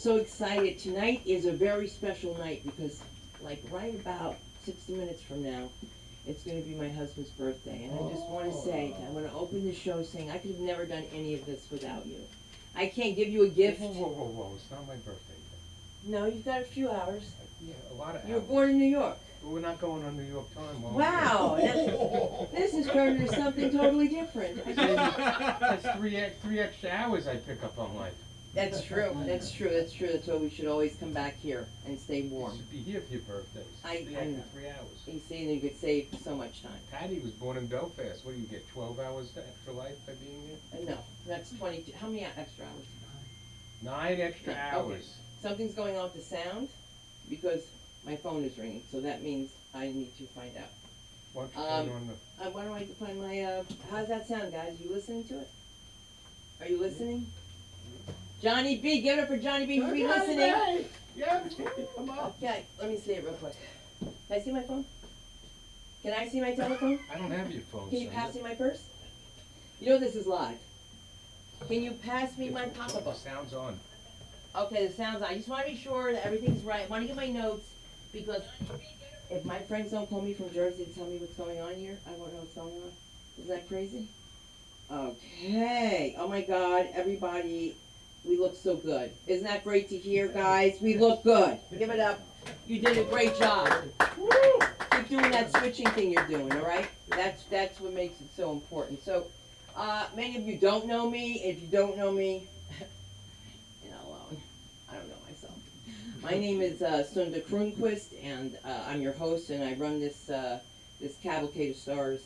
so excited. Tonight is a very special night because, like, right about 60 minutes from now, it's going to be my husband's birthday. And I just want to say, I want to open the show saying I could have never done any of this without you. I can't give you a gift. Whoa. It's not my birthday yet. No, you've got a few hours. Yeah, a lot of hours. You were born in New York. But we're not going on New York time. Wow. This is turning into something totally different. That's three extra hours I pick up on life. That's true. That's why we should always come back here and stay warm. You should be here for your birthdays. I know. 3 hours. You see, you could save so much time. Patty was born in Belfast. What do you get, 12 hours extra life by being here? No, that's 22. How many extra hours? 9 extra hours. Okay. Something's going on with the sound because my phone is ringing, so that means I need to find out. Why don't you turn on the... Why don't I find my, how's that sound, guys? You listening to it? Are you listening? Johnny B, give it up for Johnny B, who's be listening. Yeah, come on. Okay, let me see it real quick. Can I see my phone? Can I see my telephone? I don't have your phone, Can you pass me my purse? You know this is live. Can you pass me my pocketbook? The sound's on. Okay, the sound's on. I just want to be sure that everything's right. I want to get my notes because if my friends don't call me from Jersey to tell me what's going on here, I won't know what's going on. Is that crazy? Okay. Oh my God, everybody, we look so good. Isn't that great to hear, guys? We look good. Give it up. You did a great job. Woo! Keep doing that switching thing you're doing, all right? That's what makes it so important. So, many of you don't know me. If you don't know me, you're not alone. I don't know myself. My name is Sunda Kronquist, and I'm your host, and I run this cavalcade of stars.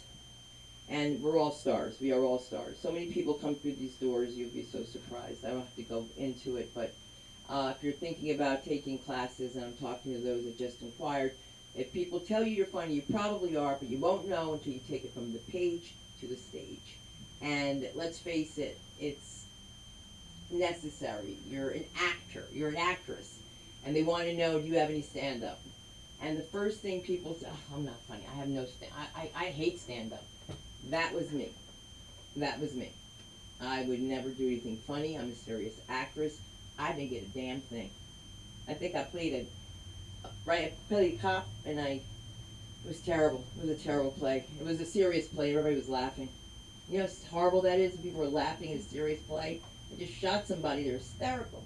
And we're all stars. We are all stars. So many people come through these doors, you'll be so surprised. I don't have to go into it, but if you're thinking about taking classes, and I'm talking to those that just inquired, if people tell you you're funny, you probably are, but you won't know until you take it from the page to the stage. And let's face it, it's necessary. You're an actor, you're an actress, and they want to know, do you have any stand-up? And the first thing people say, oh, I'm not funny, I have no I hate stand-up. That was me. That was me. I would never do anything funny. I'm a serious actress. I didn't get a damn thing. I think I played I played a cop, and it was terrible. It was a terrible play. It was a serious play. Everybody was laughing. You know how horrible that is when people are laughing at a serious play? I just shot somebody. They're hysterical.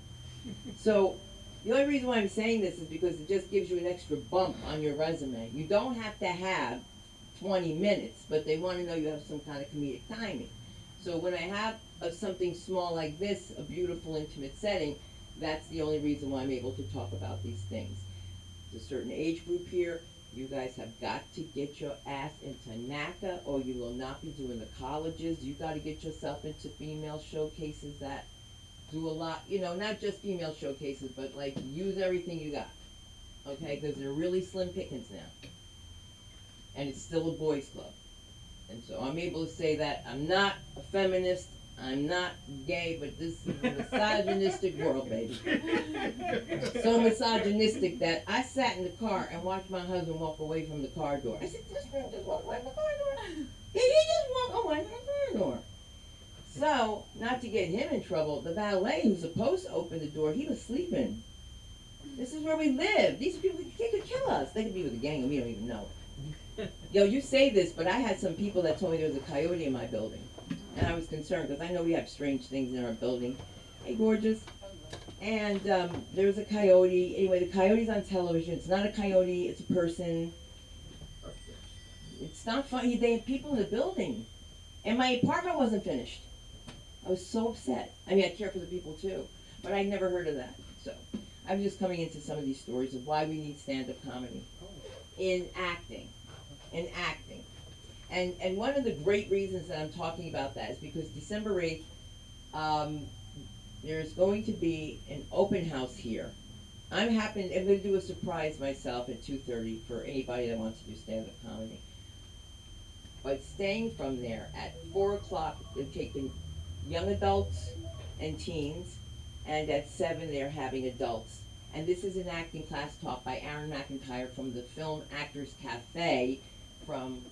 So the only reason why I'm saying this is because it just gives you an extra bump on your resume. You don't have to have 20 minutes, but they want to know you have some kind of comedic timing. So when I have something small like this, a beautiful, intimate setting, that's the only reason why I'm able to talk about these things. There's a certain age group here. You guys have got to get your ass into NACA, or you will not be doing the colleges. You got to get yourself into female showcases that do a lot, you know, not just female showcases, but like use everything you got, okay? Because they're really slim pickings now. And it's still a boys' club. And so I'm able to say that I'm not a feminist, I'm not gay, but this is a misogynistic world, baby. So misogynistic that I sat in the car and watched my husband walk away from the car door. I said, this man just walked away from the car door? Yeah, he just walked away from the car door. So, not to get him in trouble, the valet who's supposed to open the door, he was sleeping. This is where we live. These people, they could kill us. They could be with a gang and we don't even know it. Yo, you say this, but I had some people that told me there was a coyote in my building. And I was concerned because I know we have strange things in our building. Hey, gorgeous. And there was a coyote. Anyway, the coyote's on television. It's not a coyote. It's a person. It's not funny. They had people in the building. And my apartment wasn't finished. I was so upset. I mean, I care for the people too. But I'd never heard of that. So I'm just coming into some of these stories of why we need stand-up comedy in acting. In acting. And one of the great reasons that I'm talking about that is because December 8th, there's going to be an open house here. I'm going to do a surprise myself at 2:30 for anybody that wants to do stand-up comedy. But staying from there at 4 o'clock, they're taking young adults and teens, and at 7 they're having adults. And this is an acting class taught by Aaron McIntyre from the Film Actors Cafe from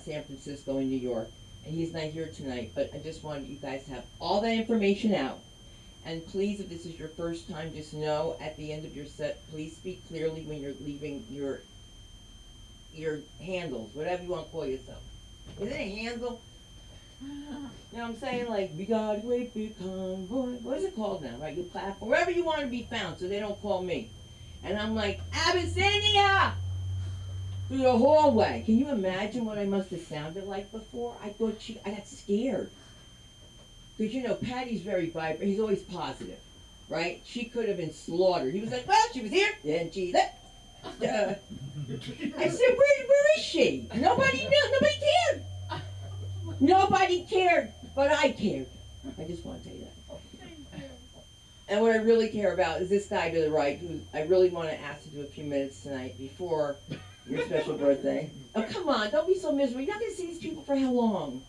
San Francisco and New York. And he's not here tonight, but I just wanted you guys to have all that information out. And please, if this is your first time, just know at the end of your set, please speak clearly when you're leaving your handles, whatever you want to call yourself. Is it a handle? You know what I'm saying? Like, we got a great big convoy. What is it called now, right? Your platform. Wherever you want to be found so they don't call me. And I'm like, Abyssinia! Through the hallway. Can you imagine what I must have sounded like before? I got scared. Because, you know, Patty's very vibrant. He's always positive, right? She could have been slaughtered. He was like, well, she was here, then she left. I said, where is she? Nobody knew. Nobody cared. Nobody cared, but I cared. I just want to tell you that. And what I really care about is this guy to the right, who I really want to ask to do a few minutes tonight before your special birthday. Oh, come on, don't be so miserable. You're not going to see these people for how long?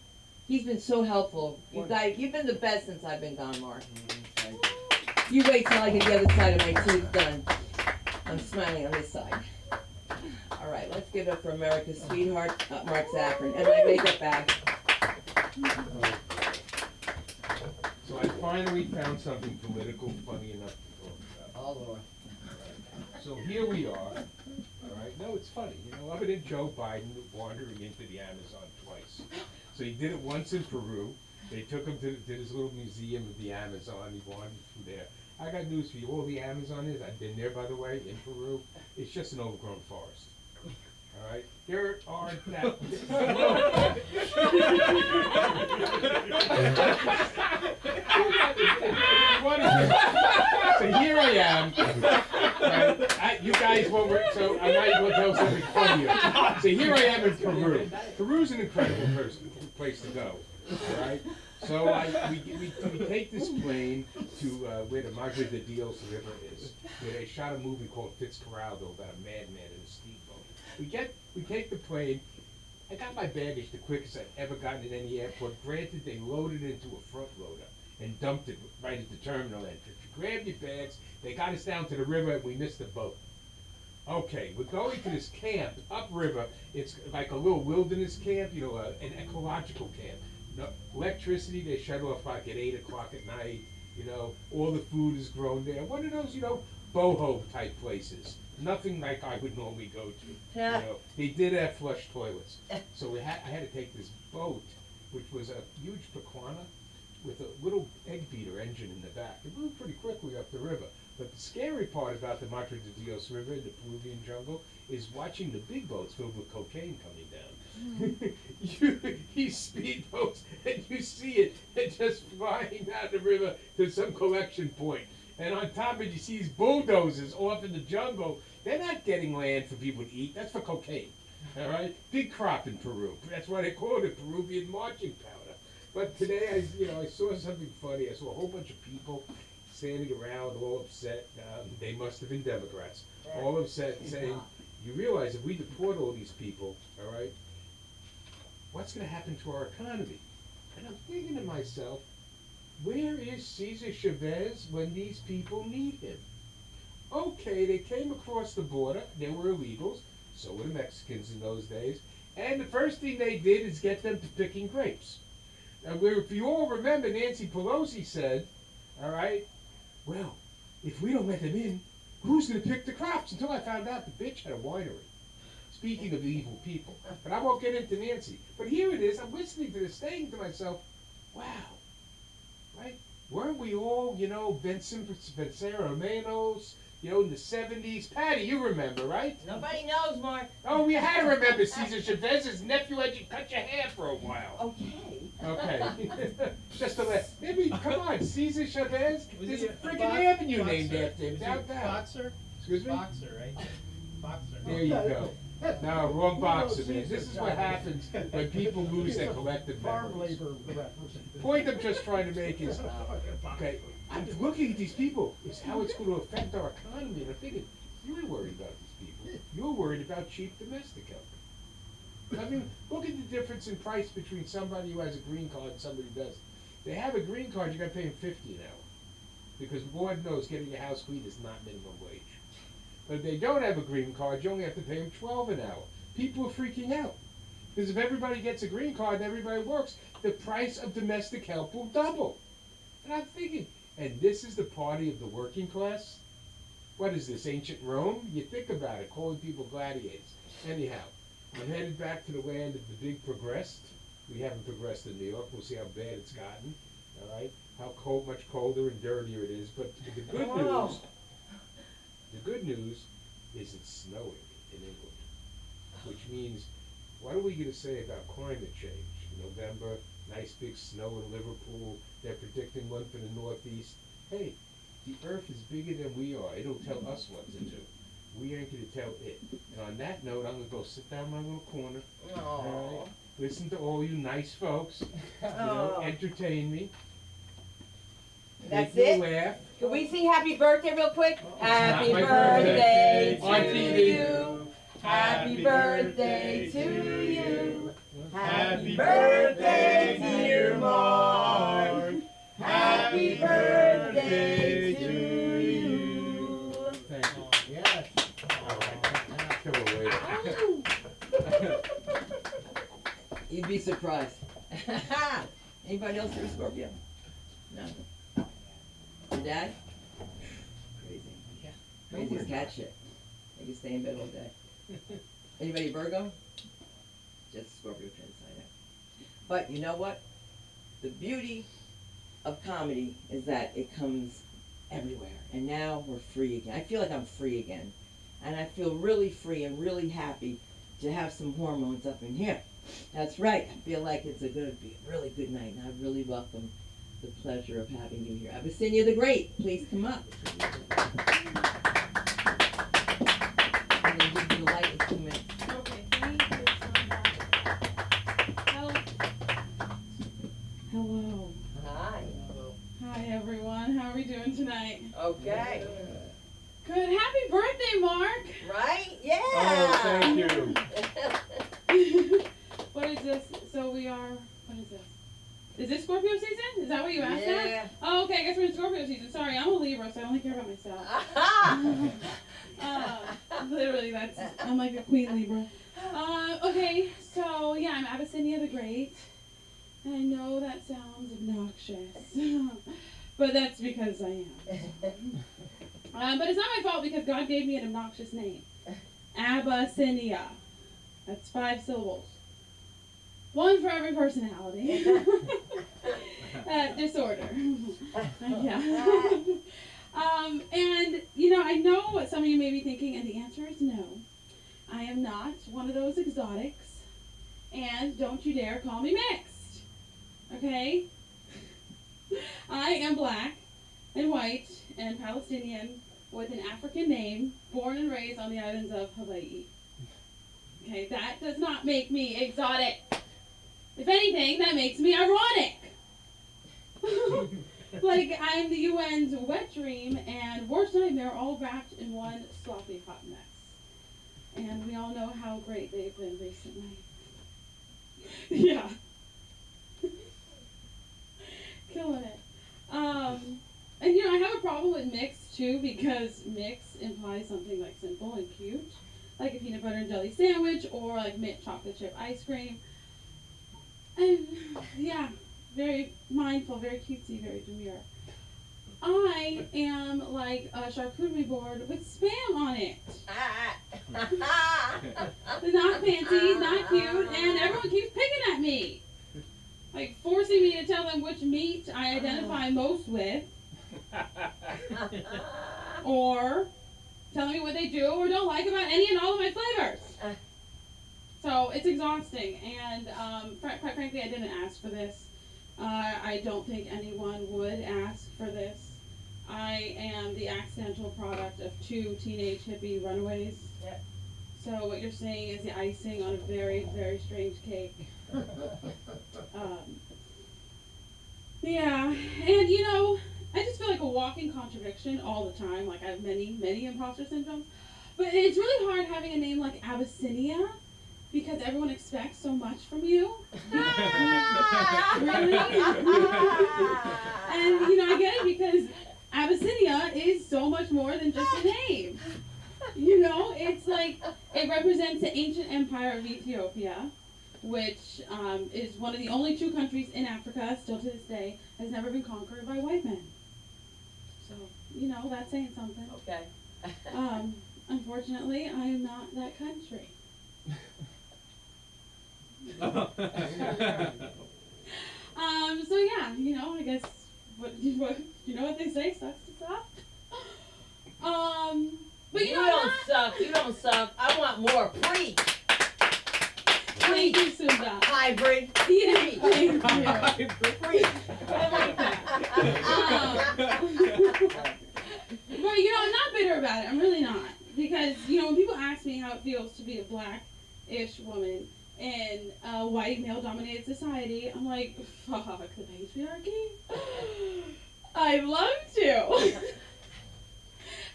He's been so helpful. You guys, you've been the best since I've been gone, Mark. You wait till I get the other side of my tooth done. I'm smiling on this side. All right, let's give it up for America's sweetheart, Mark Zaffron, and my makeup bag. So I finally found something political funny enough to talk about. Oh, Lord. So here we are, all right? No, it's funny. You know, other than Joe Biden wandering into the Amazon twice. So he did it once in Peru. They took him to this little museum of the Amazon. He wandered through there. I got news for you. All the Amazon is, I've been there, by the way, in Peru. It's just an overgrown forest. All right? There are that. So here I am. Right? You guys won't. So I'm not even going to tell something funnier. So here I am in Peru. Peru's an incredible place to go. All right. So we take this plane to where the Madre de Dios River is, where they shot a movie called Fitzcarraldo about a madman in a steamboat. We take the plane. I got my baggage the quickest I've ever gotten in any airport. Granted, they loaded it into a front loader and dumped it right at the terminal entrance. You grab your bags. They got us down to the river, and we missed the boat. Okay, we're going to this camp upriver. It's like a little wilderness camp, you know, an ecological camp. No electricity, they shut off like at 8 o'clock at night. You know, all the food is grown there. One of those, you know, boho type places. Nothing like I would normally go to. You know, they did have flush toilets. So I had to take this boat, which was a huge Pequana with a little egg beater engine in the back. It moved pretty quickly up the river. But the scary part about the Madre de Dios River in the Peruvian jungle is watching the big boats filled with cocaine coming down. These speedboats, and you see it just flying down the river to some collection point. And on top of it, you see these bulldozers off in the jungle. They're not getting land for people to eat. That's for cocaine. All right? Big crop in Peru. That's why they call it Peruvian marching powder. But today, I saw something funny. I saw a whole bunch of people standing around all upset. They must have been Democrats. All upset saying, you realize if we deport all these people, all right, what's going to happen to our economy? And I'm thinking to myself, where is Cesar Chavez when these people need him? Okay, they came across the border. They were illegals. So were the Mexicans in those days. And the first thing they did is get them to picking grapes. And if you all remember, Nancy Pelosi said, all right, well, if we don't let them in, who's going to pick the crops? Until I found out the bitch had a winery. Speaking of evil people. But I won't get into Nancy. But here it is. I'm listening to this, saying to myself, wow. Right? Weren't we all, you know, Venceromenos, you know, in the 70s? Patty, you remember, right? Nobody knows, Mark. Oh, we had to remember Cesar Chavez's nephew had you cut your hair for a while. Okay. Okay. Just to let, maybe, come on, Cesar Chavez? There's a freaking avenue named after him downtown. Boxer? Excuse me? Boxer, right? Boxer. There you go. No, wrong boxer, man. This is what happens when people lose their collective memories. Point I'm just trying to make is, okay, I'm looking at these people, is how it's going to affect our economy, and I'm thinking, you ain't worried about these people. You're worried about cheap domestic help. I mean, look at the difference in price between somebody who has a green card and somebody who doesn't. They have a green card, you got to pay them $50 an hour. Because Lord knows getting a house clean is not minimum wage. But if they don't have a green card, you only have to pay them $12 an hour. People are freaking out. Because if everybody gets a green card and everybody works, the price of domestic help will double. And I'm thinking, And this is the party of the working class? What is this, ancient Rome? You think about it, calling people gladiators. Anyhow, I'm headed back to the land of the big progressed. We haven't progressed in New York. We'll see how bad it's gotten. All right, how cold, much colder and dirtier it is. But the good news is it's snowing in England, which means, what are we going to say about climate change? November, nice big snow in Liverpool. They're predicting one for the Northeast. Hey, the Earth is bigger than we are. It'll tell us what to do. We ain't going to tell it. And on that note, I'm going to go sit down in my little corner. All right, listen to all you nice folks. Entertain me. That's Make it? me laugh. Can we sing happy birthday real quick? Happy my birthday birthday. to you. Happy birthday to you. Happy birthday, dear Mark. Happy birthday to you. Thank you. Yes. All right. Kill her later. You'd be surprised. Anybody else here a Scorpio? No. Your dad? Crazy. Yeah. Crazy as cat shit. They can stay in bed all day. Anybody Virgo? Just Scorpio transite. But you know what? The beauty of comedy is that it comes everywhere. And now we're free again. I feel like I'm free again. And I feel really free and really happy to have some hormones up in here. That's right. I feel like it's going to be a really good night. And I really welcome the pleasure of having you here. Abyssinia the Great, please come up. I'm going to give you the light in 2 minutes. Okay, thank you so much. Hello. Hi. Hi, everyone. How are we doing tonight? Okay. Good. Happy birthday, Mark. Right? Yeah. Oh, thank you. What is this? So we are, what is this? Is this Scorpio season? Is that what you asked Yeah. at? Oh, okay. I guess we're in Scorpio season. Sorry, I'm a Libra, so I only care about myself. Literally, I'm like a queen Libra. Okay, so yeah, I'm Abyssinia the Great. And I know that sounds obnoxious, but that's because I am. But it's not my fault because God gave me an obnoxious name. Abyssinia. That's 5 syllables. 1 for every personality. Disorder. Yeah. And, I know what some of you may be thinking, and the answer is no. I am not one of those exotics, and don't you dare call me mixed. Okay? I am black and white and Palestinian with an African name, born and raised on the islands of Hawaii. Okay, that does not make me exotic. If anything, that makes me ironic. Like I'm the UN's wet dream and worst nightmare all wrapped in one sloppy hot mess. And we all know how great they've been recently. Yeah. Killing it. And I have a problem with mix too because mix implies something like simple and cute. Like a peanut butter and jelly sandwich or like mint chocolate chip ice cream. And yeah, very mindful, very cutesy, very demure. I am like a charcuterie board with spam on it. They're not fancy, not cute, and everyone keeps picking at me. Like forcing me to tell them which meat I identify most with. Or telling me what they do or don't like about any and all of my flavors. So it's exhausting, and quite frankly, I didn't ask for this. I don't think anyone would ask for this. I am the accidental product of 2 teenage hippie runaways. Yep. So what you're seeing is the icing on a very, very strange cake. Yeah, and I just feel like a walking contradiction all the time. Like I have many, many imposter syndromes. But it's really hard having a name like Abyssinia because everyone expects so much from you. Really? And I get it because Abyssinia is so much more than just a name. It's like it represents the ancient empire of Ethiopia, which is one of the only 2 countries in Africa, still to this day, has never been conquered by white men. So, you know, that's saying something. Okay. Unfortunately, I am not that country. So yeah, you know, I guess what you know what they say, sucks to suck. But you know don't what? suck. You don't suck. I want more. Preach. Thank you, Sunda. Hybrid. Yeah, thank you. Preach. I like that. But you know, I'm not bitter about it. I'm really not, because you know, when people ask me how it feels to be a black-ish woman in a white male-dominated society, I'm like, fuck the patriarchy. I'd love to.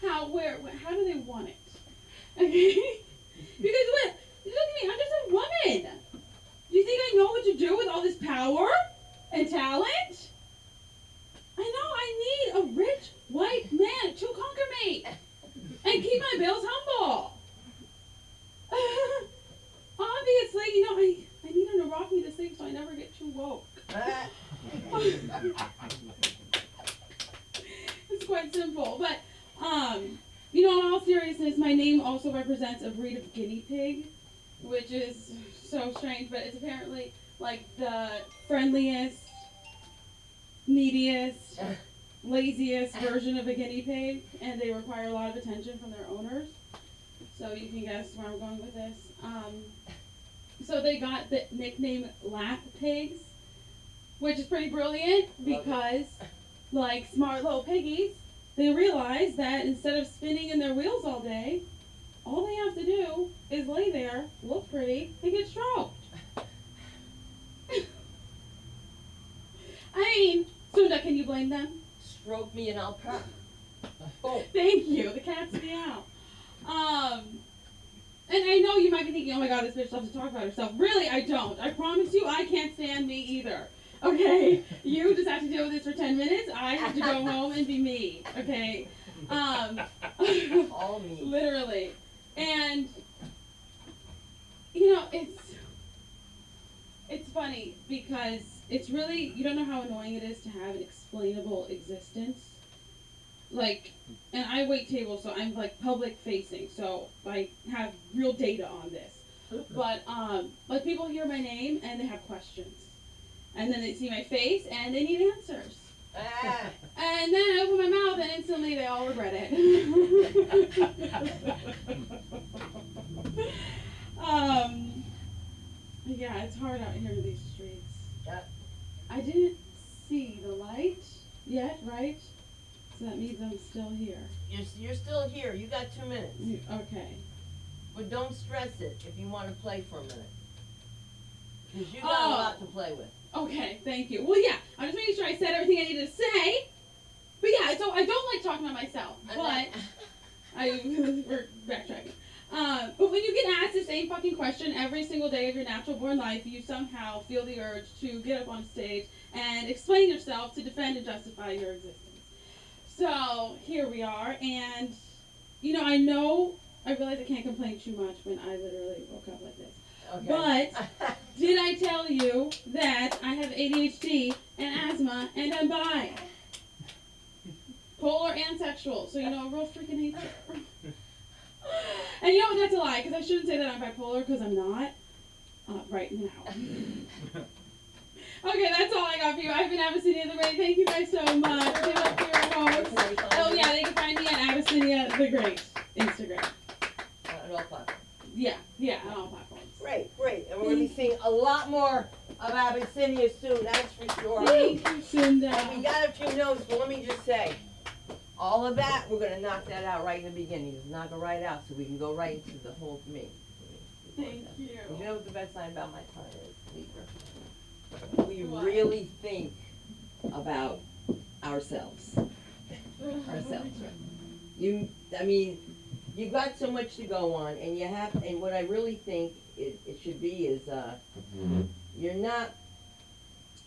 How do they want it? Okay? Because what? Look at me, I'm just a woman. Do you think I know what to do with all this power and talent? I know I need a rich white man to conquer me and keep my bills humble. Obviously, you know, I need him to rock me to sleep so I never get too woke. It's quite simple, but you know, in all seriousness, my name also represents a breed of guinea pig, which is so strange, but it's apparently like the friendliest, neediest, laziest version of a guinea pig, and they require a lot of attention from their owners. So you can guess where I'm going with this. So they got the nickname lap pigs, which is pretty brilliant because, like smart little piggies, they realize that instead of spinning in their wheels all day, all they have to do is lay there, look pretty, and get stroked. I mean, Sunda, can you blame them? Stroke me and I'll purr. Oh. Thank you. The cat's meow. And I know you might be thinking, oh my god, this bitch loves to talk about herself. Really, I don't. I promise you, I can't stand me either. Okay? You just have to deal with this for 10 minutes. I have to go home and be me. Okay? All me. Literally. And, you know, it's funny because it's really, you don't know how annoying it is to have an explainable existence. Like, and I wait tables, so I'm like public facing, so I have real data on this. But like people hear my name and they have questions, and then they see my face and they need answers. And then I open my mouth and instantly they all regret it. Yeah, it's hard out here in these streets. I didn't see the light yet, right? So that means I'm still here. You're still here. You got 2 minutes. Okay. But don't stress it if you want to play for a minute. Because you got a lot to play with. Okay, thank you. Well, yeah, I'm just making sure I said everything I needed to say. But yeah, so I don't like talking about myself. But we're backtracking. But when you get asked the same fucking question every single day of your natural born life, you somehow feel the urge to get up on stage and explain yourself to defend and justify your existence. So here we are, and you know, I realize I can't complain too much when I literally woke up like this. Okay. But did I tell you that I have ADHD and asthma and I'm bi? Polar and sexual, so you know, a real freaking hate you. And you know what, that's a lie, because I shouldn't say that I'm bipolar, because I'm not. Right now. Okay, that's all I got for you. I've been Abyssinia the Great. Thank you guys so much. Give up for your host. Oh yeah, they can find me at Abyssinia the Great. Instagram. On all platforms. Yeah, on all platforms. Great. And we're going to be seeing a lot more of Abyssinia soon, that's for sure. Thank you, Sunda. And we got a few notes, but let me just say, all of that, we're going to knock that out right in the beginning. Just knock it right out so we can go right into the whole me. Thank you. You know what the best sign about my car is, Libra? We really think about ourselves. You got so much to go on, and and what I really think it should be is, you're not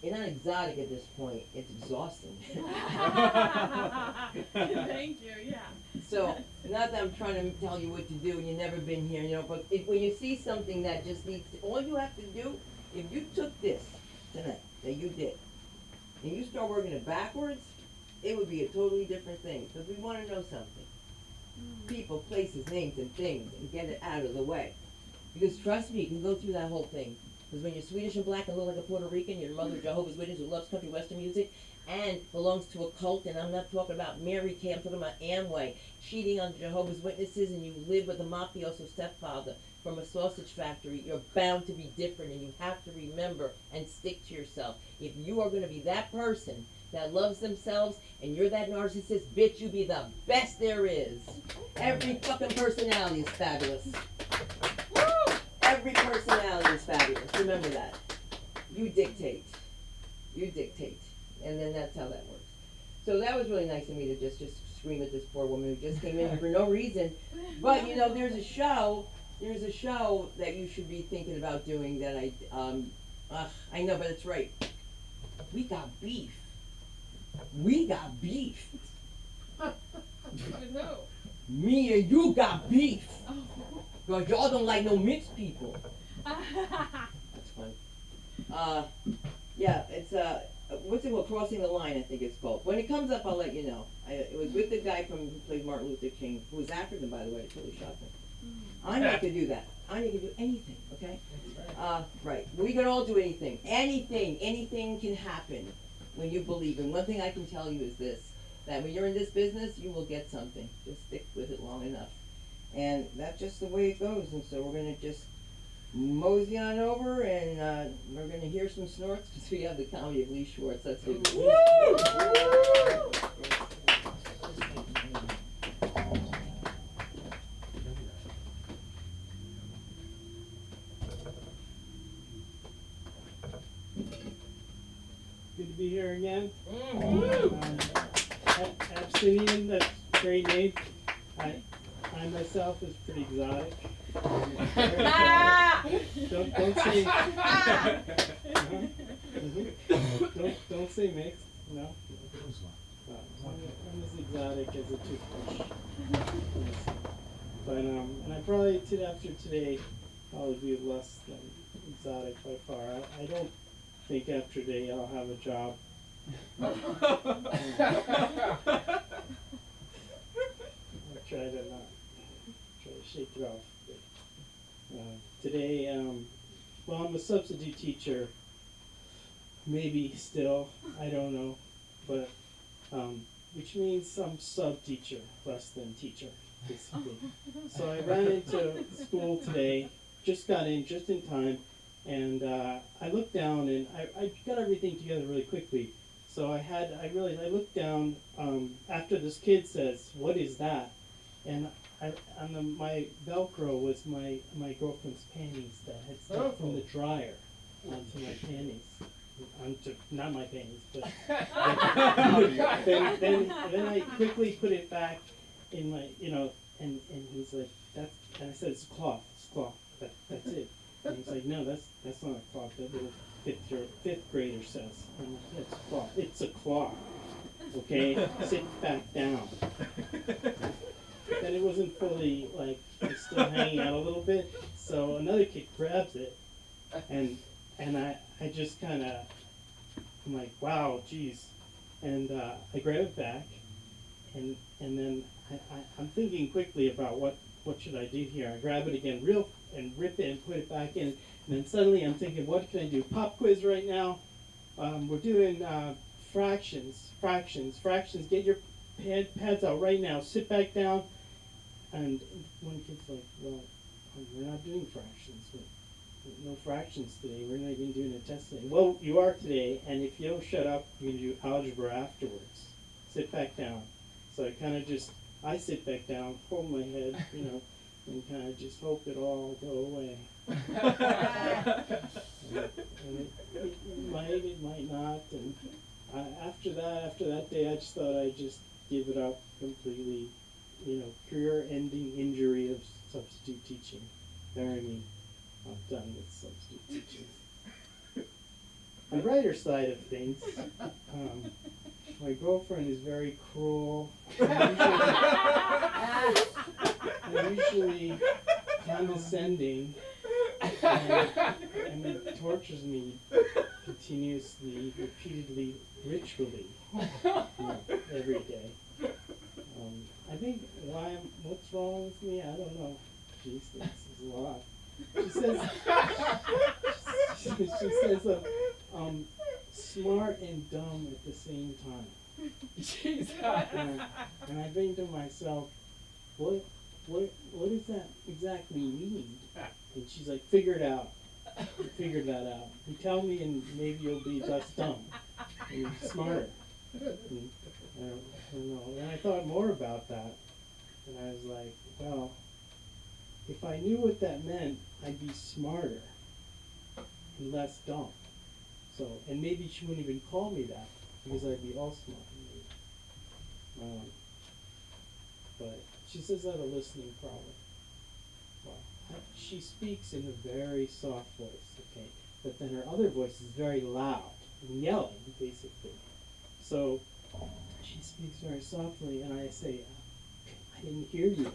exotic at this point. It's exhausting. Thank you, yeah. So, not that I'm trying to tell you what to do and you've never been here, you know, but when you see something that just needs, all you have to do, if you took this tonight, that you did, and you start working it backwards, it would be a totally different thing, because we wanna know something. People, places, names, and things, and get it out of the way. Because trust me, you can go through that whole thing. Because when you're Swedish and black and look like a Puerto Rican, your mother Jehovah's Witness who loves country western music and belongs to a cult, and I'm not talking about Mary Kay, I'm talking about Amway, cheating on Jehovah's Witnesses, and you live with a mafioso stepfather from a sausage factory, you're bound to be different, and you have to remember and stick to yourself. If you are going to be that person that loves themselves and you're that narcissist, bitch, you be the best there is. Every fucking personality is fabulous. Every personality is fabulous. Remember that. You dictate. You dictate. And then that's how that works. So that was really nice of me to just scream at this poor woman who just came in for no reason. But you know, there's a show that you should be thinking about doing that I know, but it's right. We got beef. We got beef. No. Me and you got beef. Because y'all don't like no mixed people. That's fun. Yeah, it's what's it called? Crossing the Line, I think it's called. When it comes up, I'll let you know. It was with the guy who played Martin Luther King, who was African, by the way. It totally shocked me. Anya could do that. Anya could do anything, okay? Right. We can all do anything. Anything can happen when you believe. And one thing I can tell you is this, that when you're in this business, you will get something. Just stick with it long enough. And that's just the way it goes. And so we're going to just mosey on over, and we're going to hear some snorts because we have the comedy of Lee Schwartz. That's it. Woo! Good to be here again. Mm-hmm. Absinian, that's a great name. I myself is pretty exotic. Don't say. Don't say mixed. No. I'm as exotic as a toothbrush. But and I probably after today, I'll be less than exotic by far. I don't think after today I'll have a job. I'll try to shake it off. But, today, well, I'm a substitute teacher. Maybe still, I don't know, but which means I'm sub teacher, less than teacher, basically. So I ran into school today, just got in just in time, and I looked down and I got everything together really quickly. So I looked down after this kid says, "What is that?" And my Velcro was my girlfriend's panties that had stuck from the dryer onto my panties. Not my panties, but then I quickly put it back in my, and he's like, and I said, it's cloth, that's it. And he's like, no, that's not a cloth, that little fifth grader says. I'm like, it's cloth, it's a cloth, okay, sit back down. Then it wasn't fully, like, it's still hanging out a little bit, so another kid grabs it, and I just kind of, I'm like, wow, geez. And I grab it back, and then I'm thinking quickly about what should I do here. I grab it again and rip it and put it back in, and then suddenly I'm thinking, what can I do? Pop quiz right now. We're doing fractions. Get your pads out right now. Sit back down. And one kid's like, well, we're not doing fractions. No fractions today. We're not even doing a test today. Well, you are today, and if you don't shut up, you're going to do algebra afterwards. Sit back down. So I sit back down, hold my head, and kind of just hope it all go away. And it might not. And after that day, I just thought I'd just give it up completely. Career-ending injury of substitute teaching. Bury me. I'm done with substitute teaching. The brighter side of things, my girlfriend is very cruel. And usually condescending, and it tortures me continuously, repeatedly, ritually, every day. I think what's wrong with me? I don't know. Jeez, this is a lot. She says, smart and dumb at the same time. Jesus. And I think to myself, what does that exactly mean? And she's like, figure it out. Figure that out. You tell me and maybe you'll be less dumb and smarter. And I don't know. And I thought more about that. And I was like, well, if I knew what that meant, I'd be smarter and less dumb. So, and maybe she wouldn't even call me that because I'd be all smart. But she says I have a listening problem. Well, she speaks in a very soft voice, okay? But then her other voice is very loud and yelling, basically. So she speaks very softly, and I say, I didn't hear you.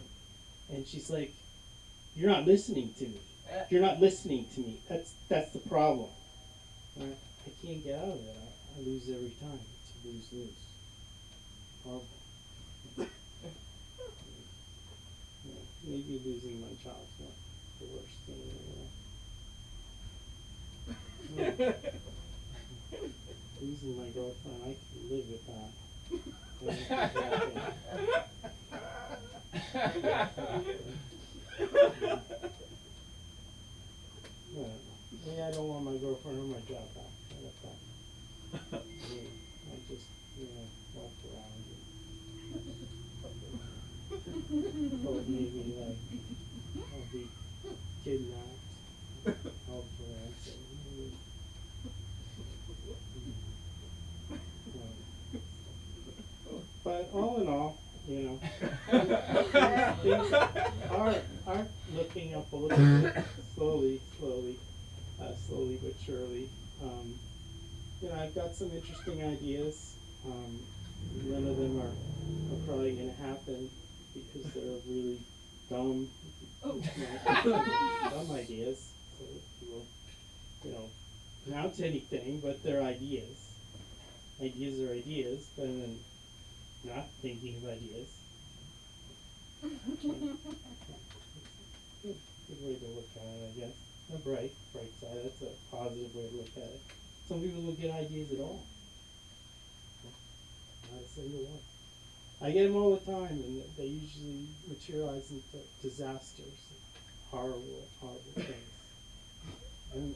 And she's like, you're not listening to me. You're not listening to me. That's the problem. I can't get out of it. I lose every time. It's a lose-lose. Horrible. Maybe losing my child's not the worst thing in the world. Losing my girlfriend, I can live with that. Maybe I don't want my girlfriend or my job back. I just, walk around and hope maybe like I'll be kidnapped, held for ransom. But all in all, things are looking up a little bit, slowly but surely. I've got some interesting ideas. None of them are probably going to happen because they're really dumb, dumb ideas. So you won't, amount to anything, but they're ideas. Ideas are ideas, better than not thinking of ideas. Good way to look at it, I guess. A bright side. That's a positive way to look at it. Some people don't get ideas at all. Not a single one. I get them all the time, and they usually materialize into disasters, horrible things. And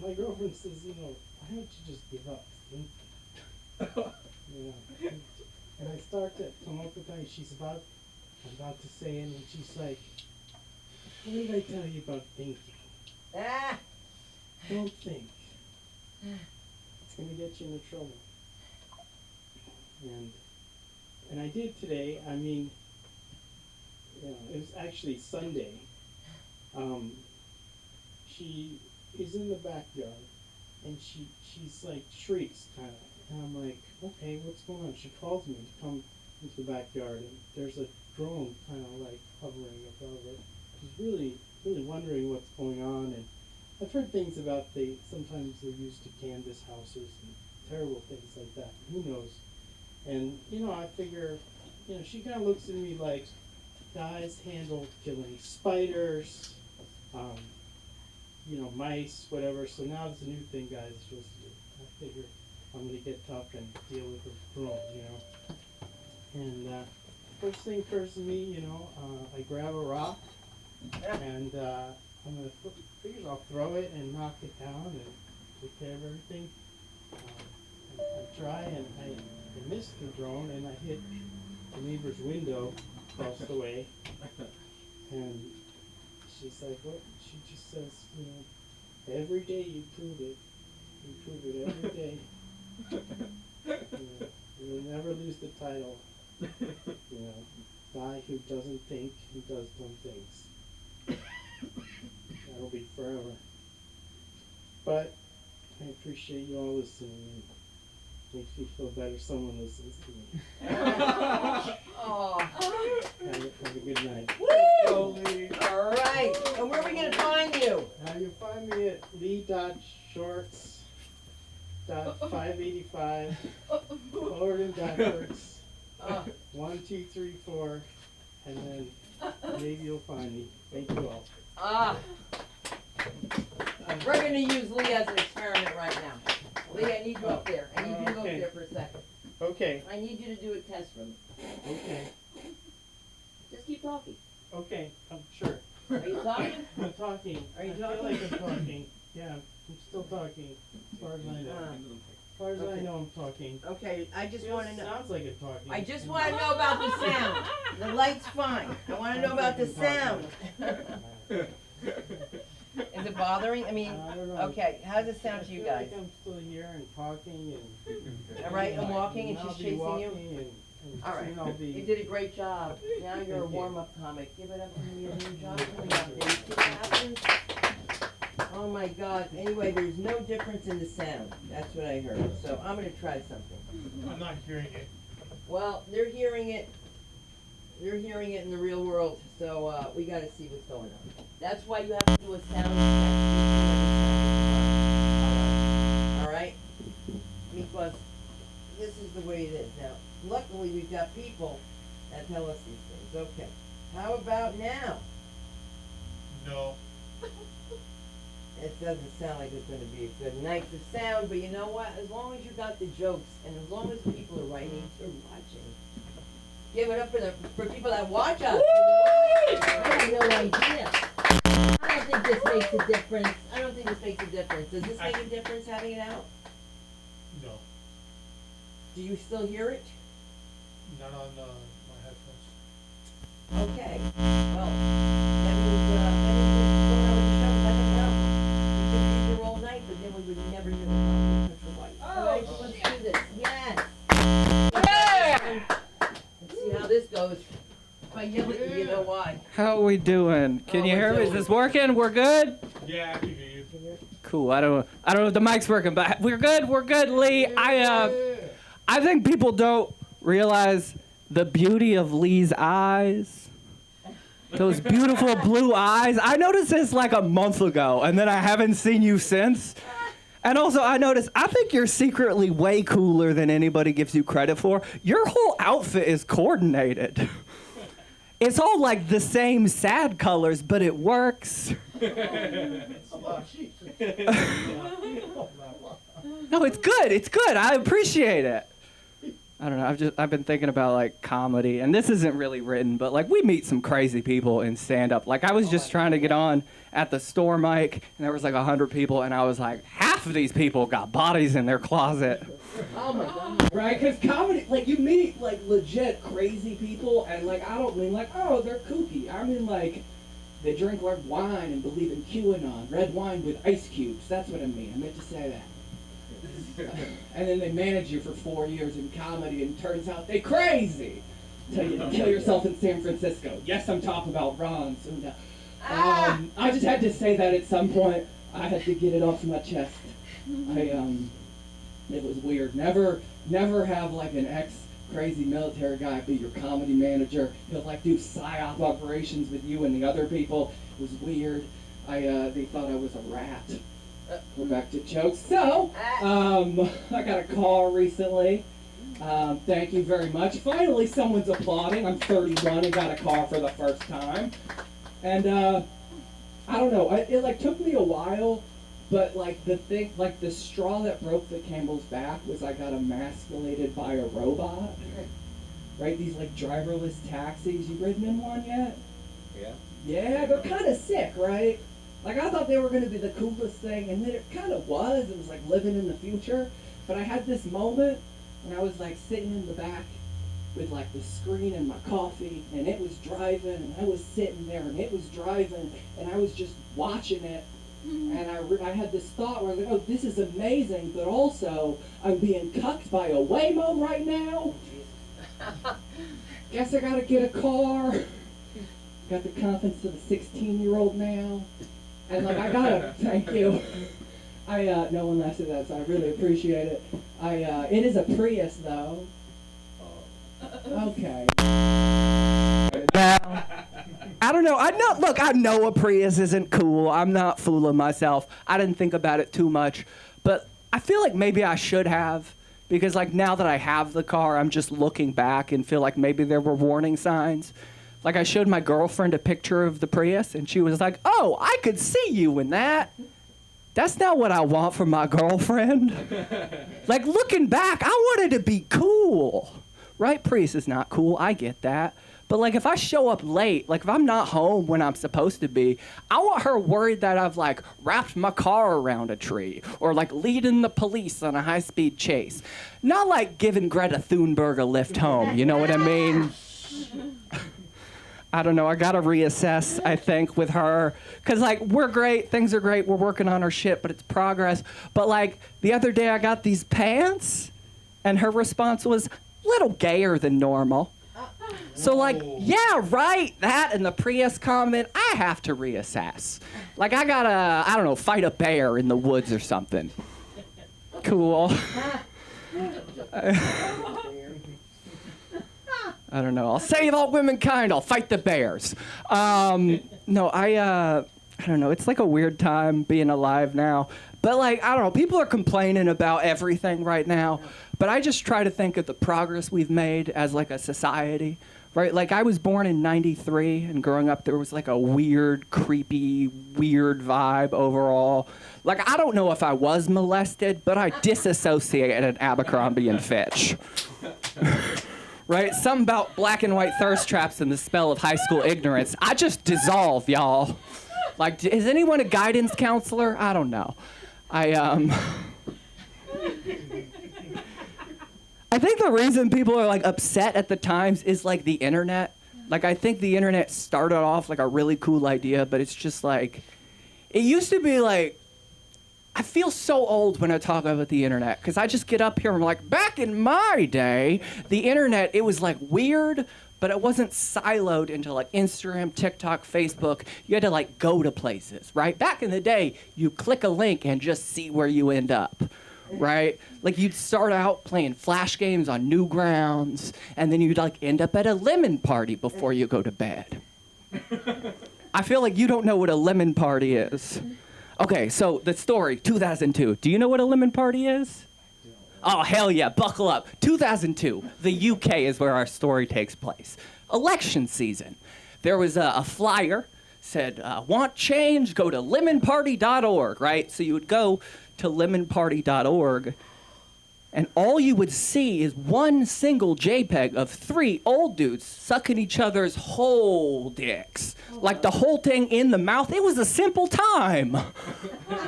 my girlfriend says, why don't you just give up thinking? And I start to come up with things. I'm about to say it, and she's like, what did I tell you about thinking? Don't think. It's going to get you into trouble. And I did today. I mean, it was actually Sunday. She is in the backyard, and she's like shrieks kind of. And I'm like, okay, what's going on? She calls me to come into the backyard, and there's a drone kind of like hovering above it. She's really, really wondering what's going on. And I've heard things about sometimes they're used to canvas houses and terrible things like that. Who knows? And, I figure, she kind of looks at me like guys handle killing spiders, mice, whatever. So now it's a new thing guys are supposed to do. I figure I'm going to get tough and deal with the drone, And first thing first to me, I grab a rock and I'm going to figure I'll throw it and knock it down and take care of everything. I try and I missed the drone and I hit the neighbor's window across the way. And she's like, what? She just says, every day you prove it. You prove it every day. You'll never lose the title. Guy who doesn't think and does dumb things. That'll be forever. But I appreciate you all listening. And makes me feel better someone listens to me. Oh. Have a good night. Woo! All right. And where are we going to find you? You'll find me at lee.shorts 585 forward and backwards. Uh, 1, 2, 3, 4, and then maybe you'll find me. Thank you all. ah. We're gonna use Lee as an experiment right now. Lee, I need you up there. I need you to go up Okay. there for a second. Okay. I need you to do a test for me. Okay. Just keep talking. Okay. I'm sure. Are you talking? I'm talking. Are you I feel talking? like I'm talking. Yeah, I'm still talking. As far as I know. As far as I Okay. know, I'm talking. Okay, I just wanna know. Sounds like I'm talking. I just wanna know about the sound. The light's fine. I wanna know about the sound. Is it bothering? I mean, I don't know. okay, how does it sound to you I feel guys? like I'm still here and talking and. All right, I'm walking and I'll she's be chasing you. walking and All right, soon I'll be. you did a great job. Now you're a Thank you. warm-up comic. Give it up for me, you have a new job coming up. Did you see what happens? Oh my God. Anyway, there's no difference in the sound. That's what I heard. So I'm gonna try something. I'm not hearing it. Well, they're hearing it. They're hearing it in the real world. So we gotta see what's going on. That's why you have to do a sound check. All right? Because this is the way it is now. Luckily, we've got people that tell us these things. Okay. How about now? No. It doesn't sound like it's gonna be a good night for sound, but you know what? As long as you got the jokes, and as long as people are writing or watching, give it up for people that watch us. You know? I have no idea. I don't think this makes a difference. I don't think this makes a difference. Does this make a difference having it out? No. Do you still hear it? Not on my headphones. Okay. Well, that means anything going on with the show, let them know. We could be here all night, but then we would never hear the country white. All right, so let's do this. Yes. Let's see how this goes. If I yell at you, you know why. How are we doing? Can Oh, you we're hear me? Is doing- this working? We're good? Yeah, I can hear you. Cool. I don't know if the mic's working, but we're good. We're good, Lee. I think people don't realize the beauty of Lee's eyes. Those beautiful blue eyes. I noticed this like a month ago, and then I haven't seen you since. And also, I noticed, I think you're secretly way cooler than anybody gives you credit for. Your whole outfit is coordinated. It's all like the same sad colors, but it works. No, it's good. It's good. I appreciate it. I don't know. I've been thinking about like comedy, and this isn't really written, but like we meet some crazy people in stand up. Like I was just trying to get on at the store mic, and there was like 100 people, and I was like, half of these people got bodies in their closet. Oh my God. Right? Because comedy, like you meet like legit crazy people, and like I don't mean like, oh, they're kooky. I mean like they drink red wine and believe in QAnon, red wine with ice cubes. That's what I mean. I meant to say that. And then they manage you for 4 years in comedy, and turns out they crazy. Till you kill yourself in San Francisco. Yes, I'm talking about Ron. So, I just had to say that at some point. I had to get it off my chest. It was weird. Never have like an ex-crazy military guy be your comedy manager. He'll like do psyop operations with you and the other people. It was weird. They thought I was a rat. Go back to jokes. So, I got a call recently. Thank you very much. Finally, someone's applauding. I'm 31 and got a car for the first time. And, I don't know. It like took me a while, but like the straw that broke the camel's back was I got emasculated by a robot. Right? These like driverless taxis. You ridden in one yet? Yeah. Yeah, they're kind of sick, right? Like, I thought they were going to be the coolest thing, and then it kind of was. It was like living in the future. But I had this moment when I was like sitting in the back with like the screen and my coffee, and it was driving, and I was sitting there, and it was driving, and I was just watching it. And I had this thought where I was like, oh, this is amazing, but also I'm being cucked by a Waymo right now. Guess I got to get a car. Got the confidence of a 16-year-old now. And like I gotta thank you. No one laughed at that, so I really appreciate it. It is a Prius though. Okay. Now, I don't know. I know a Prius isn't cool. I'm not fooling myself. I didn't think about it too much, but I feel like maybe I should have, because like now that I have the car, I'm just looking back and feel like maybe there were warning signs. Like I showed my girlfriend a picture of the Prius and she was like, oh, I could see you in that. That's not what I want from my girlfriend. Like looking back, I wanted to be cool, right? Prius is not cool, I get that. But like if I show up late, like if I'm not home when I'm supposed to be, I want her worried that I've like wrapped my car around a tree or like leading the police on a high-speed chase. Not like giving Greta Thunberg a lift home, you know what I mean? I don't know, I gotta reassess, I think, with her. Cause like, we're great, things are great, we're working on our shit, but it's progress. But like, the other day I got these pants, and her response was, a little gayer than normal. So like, yeah, right, that and the Prius comment, I have to reassess. Like I gotta, I don't know, fight a bear in the woods or something. Cool. I don't know. I'll save all womankind. I'll fight the bears. No, I don't know. It's like a weird time being alive now. But like, I don't know. People are complaining about everything right now. But I just try to think of the progress we've made as like a society, right? Like I was born in '93, and growing up there was like a weird, creepy, weird vibe overall. Like I don't know if I was molested, but I disassociated at Abercrombie and Fitch. Right? Something about black and white thirst traps and the spell of high school ignorance. I just dissolve, y'all. Like, is anyone a guidance counselor? I don't know. I think the reason people are like upset at the times is like the internet. Like, I think the internet started off like a really cool idea, but it's just like, it used to be like, I feel so old when I talk about the internet, because I just get up here and I'm like, back in my day, the internet, it was like weird, but it wasn't siloed into like Instagram, TikTok, Facebook. You had to like go to places, right? Back in the day, you click a link and just see where you end up, right? Like you'd start out playing Flash games on Newgrounds, and then you'd like end up at a lemon party before you go to bed. I feel like you don't know what a lemon party is. Okay, so the story, 2002. Do you know what a lemon party is? Oh, hell yeah, buckle up. 2002, the UK is where our story takes place. Election season. There was a flyer, said, want change, go to lemonparty.org, right? So you would go to lemonparty.org, and all you would see is one single JPEG of 3 old dudes sucking each other's whole dicks. Like the whole thing in the mouth. It was a simple time,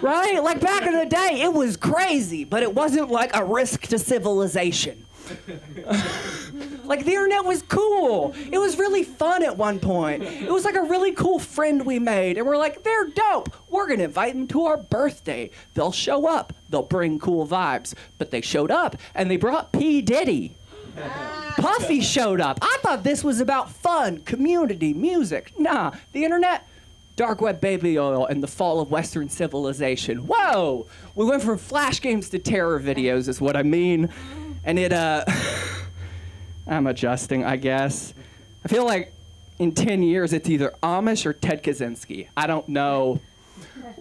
right? Like back in the day, it was crazy, but it wasn't like a risk to civilization. Like the internet was cool. It was really fun at one point. It was like a really cool friend we made, and we're like, they're dope. We're gonna invite them to our birthday. They'll show up. They'll bring cool vibes. But they showed up, and they brought P. Diddy. Puffy showed up. I thought this was about fun, community, music. Nah, the internet, dark web baby oil, and the fall of Western civilization. Whoa! We went from Flash games to terror videos is what I mean. And it, I'm adjusting, I guess. I feel like in 10 years it's either Amish or Ted Kaczynski. I don't know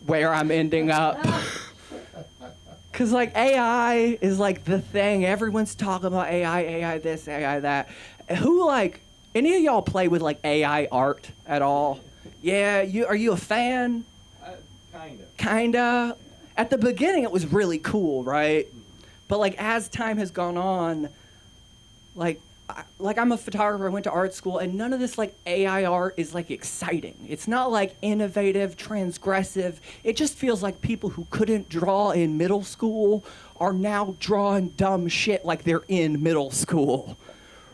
where I'm ending up. Cause like AI is like the thing. Everyone's talking about AI this, AI that. Who like, any of y'all play with like AI art at all? Yeah, are you a fan? Kinda. At the beginning it was really cool, right? But like as time has gone on, like I'm a photographer, I went to art school, and none of this like AI art is like exciting. It's not like innovative, transgressive. It just feels like people who couldn't draw in middle school are now drawing dumb shit like they're in middle school.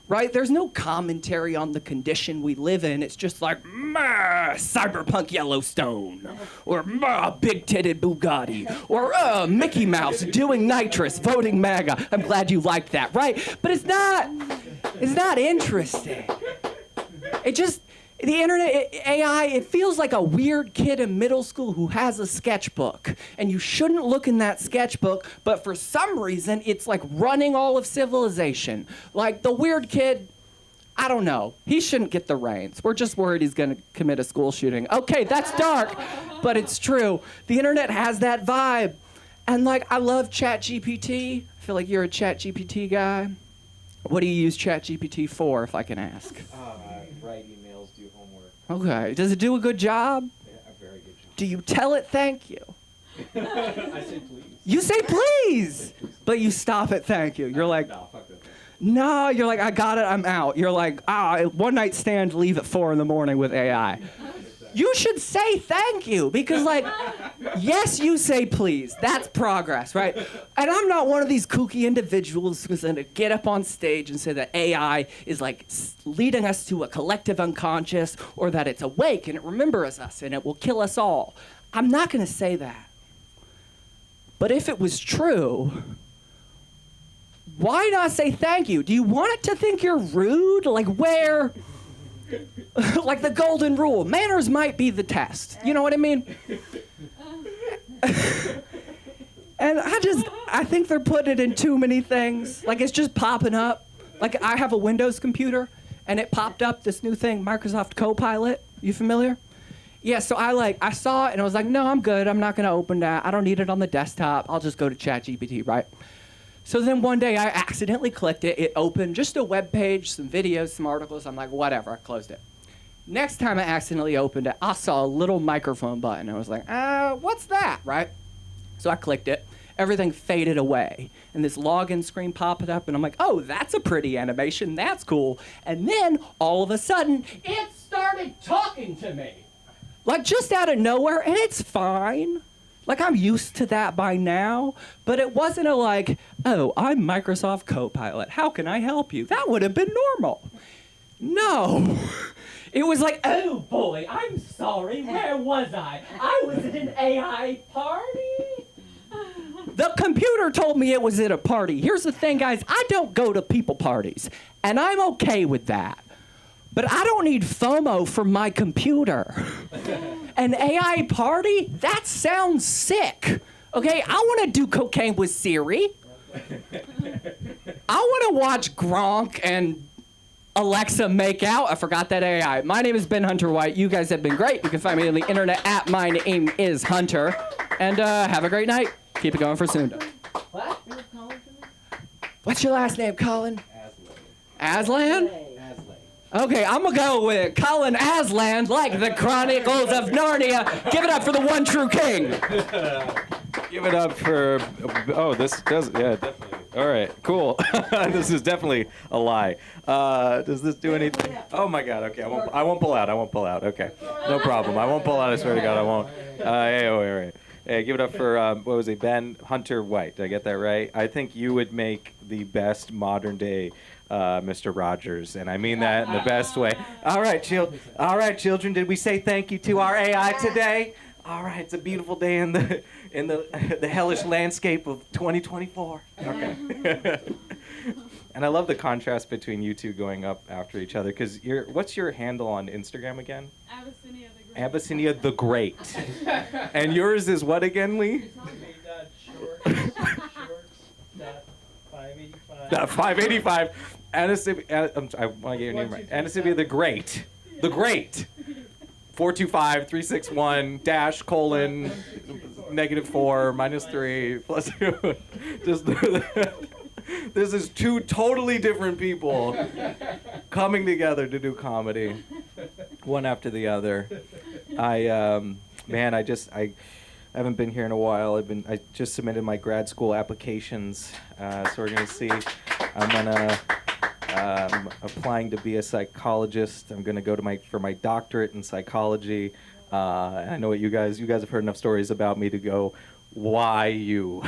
Right? There's no commentary on the condition we live in. It's just like, cyberpunk Yellowstone, or big-titted Bugatti, or Mickey Mouse doing nitrous, voting MAGA. I'm glad you liked that, right? But it's not interesting. It just, the internet, AI, it feels like a weird kid in middle school who has a sketchbook, and you shouldn't look in that sketchbook, but for some reason, it's like running all of civilization. Like the weird kid, I don't know, he shouldn't get the reins. We're just worried he's gonna commit a school shooting. Okay, that's dark, but it's true. The internet has that vibe. And like, I love ChatGPT. I feel like you're a ChatGPT guy. What do you use ChatGPT for, if I can ask? Write emails, do homework. Okay. Does it do a good job? Yeah, a very good job. Do you tell it thank you? I say please. You say please, but you stop at thank you. You're like, No, fuck that. no, you're like, I got it, I'm out. You're like, one night stand, leave at 4 a.m. with AI. You should say thank you, because like, yes, you say please. That's progress, right? And I'm not one of these kooky individuals who's gonna get up on stage and say that AI is like leading us to a collective unconscious, or that it's awake and it remembers us and it will kill us all. I'm not gonna say that. But if it was true, why not say thank you? Do you want it to think you're rude? Like where, like the golden rule, manners might be the test. You know what I mean? And I think they're putting it in too many things. Like it's just popping up. Like I have a Windows computer and it popped up this new thing, Microsoft Copilot. You familiar? Yeah, so I saw it and I was like, no, I'm good. I'm not gonna open that. I don't need it on the desktop. I'll just go to ChatGPT, right? So then one day I accidentally clicked it. It opened just a web page, some videos, some articles. I'm like, whatever, I closed it. Next time I accidentally opened it, I saw a little microphone button. I was like, what's that, right? So I clicked it. Everything faded away. And this login screen popped up, and I'm like, oh, that's a pretty animation. That's cool. And then, all of a sudden, it started talking to me. Like, just out of nowhere, and it's fine. Like, I'm used to that by now. But it wasn't a like, oh, I'm Microsoft Copilot. How can I help you? That would have been normal. No. It was like, oh, boy, I'm sorry. Where was I? I was at an AI party. The computer told me it was at a party. Here's the thing, guys. I don't go to people parties, and I'm okay with that. But I don't need FOMO from my computer. An AI party? That sounds sick. Okay, I want to do cocaine with Siri. I want to watch Gronk and Alexa make out. I forgot that AI. My name is Ben Hunter White. You guys have been great. You can find me on the internet at my name is Hunter. And have a great night. Keep it going for Sunda. What? You were calling for me? What's your last name, Colin? Aslan. Aslan? Okay, I'm gonna go with Colin Aslan, like the Chronicles of Narnia. Give it up for the one true king. Give it up for. Oh, this does. Yeah, definitely. All right, cool. This is definitely a lie. Does this do anything? Oh my God. Okay, I won't pull out. I won't pull out. Okay, no problem. I won't pull out. I swear to God, I won't. Hey, all right. Hey, give it up for what was it? Ben Hunter White. Did I get that right? I think you would make the best modern day Mr. Rogers, and I mean that in the best way. All right, children. Did we say thank you to our AI today? All right, it's a beautiful day in the hellish landscape of 2024. Okay. And I love the contrast between you two going up after each other, because what's your handle on Instagram again? Abyssinia the Great. Abyssinia the Great. And yours is what again, Lee? Shorts. 585. 585. I want to get your name right. Abyssinia the Great. The Great. 425-361 dash colon -4 -3 plus 2. Just this is two totally different people coming together to do comedy, one after the other. I haven't been here in a while. I just submitted my grad school applications, so we're gonna see. I'm applying to be a psychologist. I'm gonna go for my doctorate in psychology. I know what you guys have heard enough stories about me to go, why you?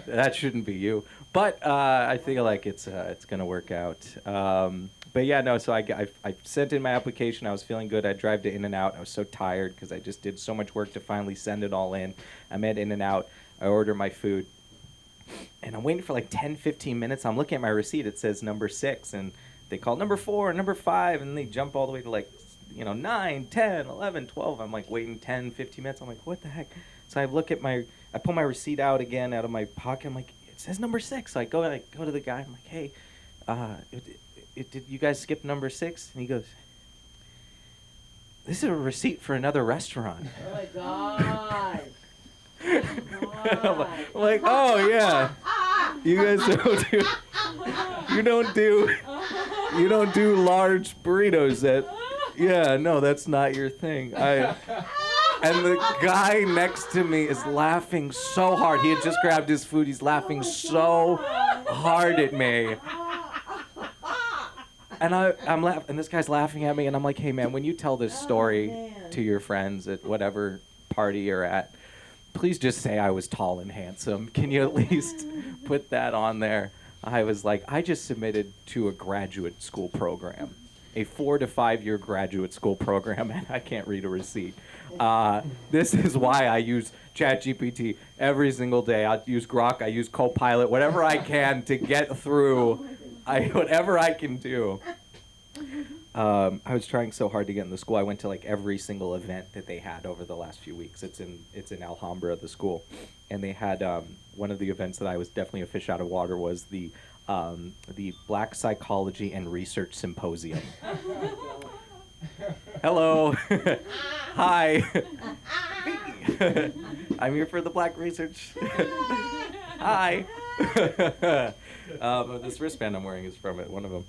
That shouldn't be you. But I feel like it's gonna work out. But yeah, no. So I sent in my application. I was feeling good. I drive to In-N-Out. I was so tired because I just did so much work to finally send it all in. I'm at In-N-Out. I order my food, and I'm waiting for like 10-15 minutes. I'm looking at my receipt. It says number 6, and they call number 4, number 5, and they jump all the way to like 9, 10, 11, 12. I'm like waiting 10-15 minutes. I'm like, what the heck? So I pull my receipt out again out of my pocket. I'm like, it says number 6. So I go to the guy. I'm like, hey, did you guys skip number 6? And he goes, this is a receipt for another restaurant. Oh my God. I'm like, oh yeah, you guys you don't do large burritos yeah, no, that's not your thing. And the guy next to me is laughing so hard. He had just grabbed his food. He's laughing so hard at me. And I'm laughing, and this guy's laughing at me, and I'm like, hey man, when you tell this story to your friends at whatever party you're at, please just say I was tall and handsome. Can you at least put that on there? I was like, I just submitted to a graduate school program, a 4 to 5 year graduate school program, and I can't read a receipt. This is why I use ChatGPT every single day. I use Grok, I use Copilot, whatever I can to get through, whatever I can do. I was trying so hard to get in the school. I went to like every single event that they had over the last few weeks. It's in Alhambra, the school, and they had one of the events that I was definitely a fish out of water was the Black Psychology and Research Symposium. Hello. Hi. I'm here for the Black Research. Hi. This wristband I'm wearing is from it, one of them.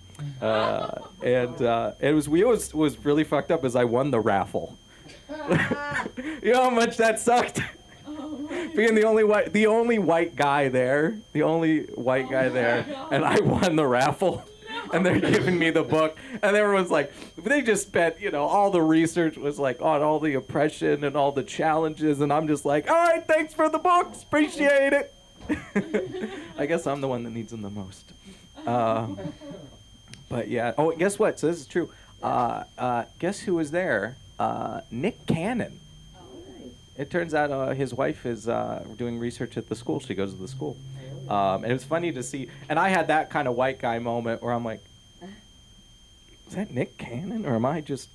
And it was really fucked up as I won the raffle. You know how much that sucked? Being the only white guy there, and I won the raffle. And they're giving me the book, and everyone's like, they just spent, all the research was like on all the oppression and all the challenges, and I'm just like, all right, thanks for the books, appreciate it. I guess I'm the one that needs them the most. But yeah, oh, guess what? So this is true. Guess who was there? Nick Cannon. It turns out his wife is doing research at the school. She goes to the school. And it was funny to see. And I had that kind of white guy moment where I'm like, is that Nick Cannon? Or am I just...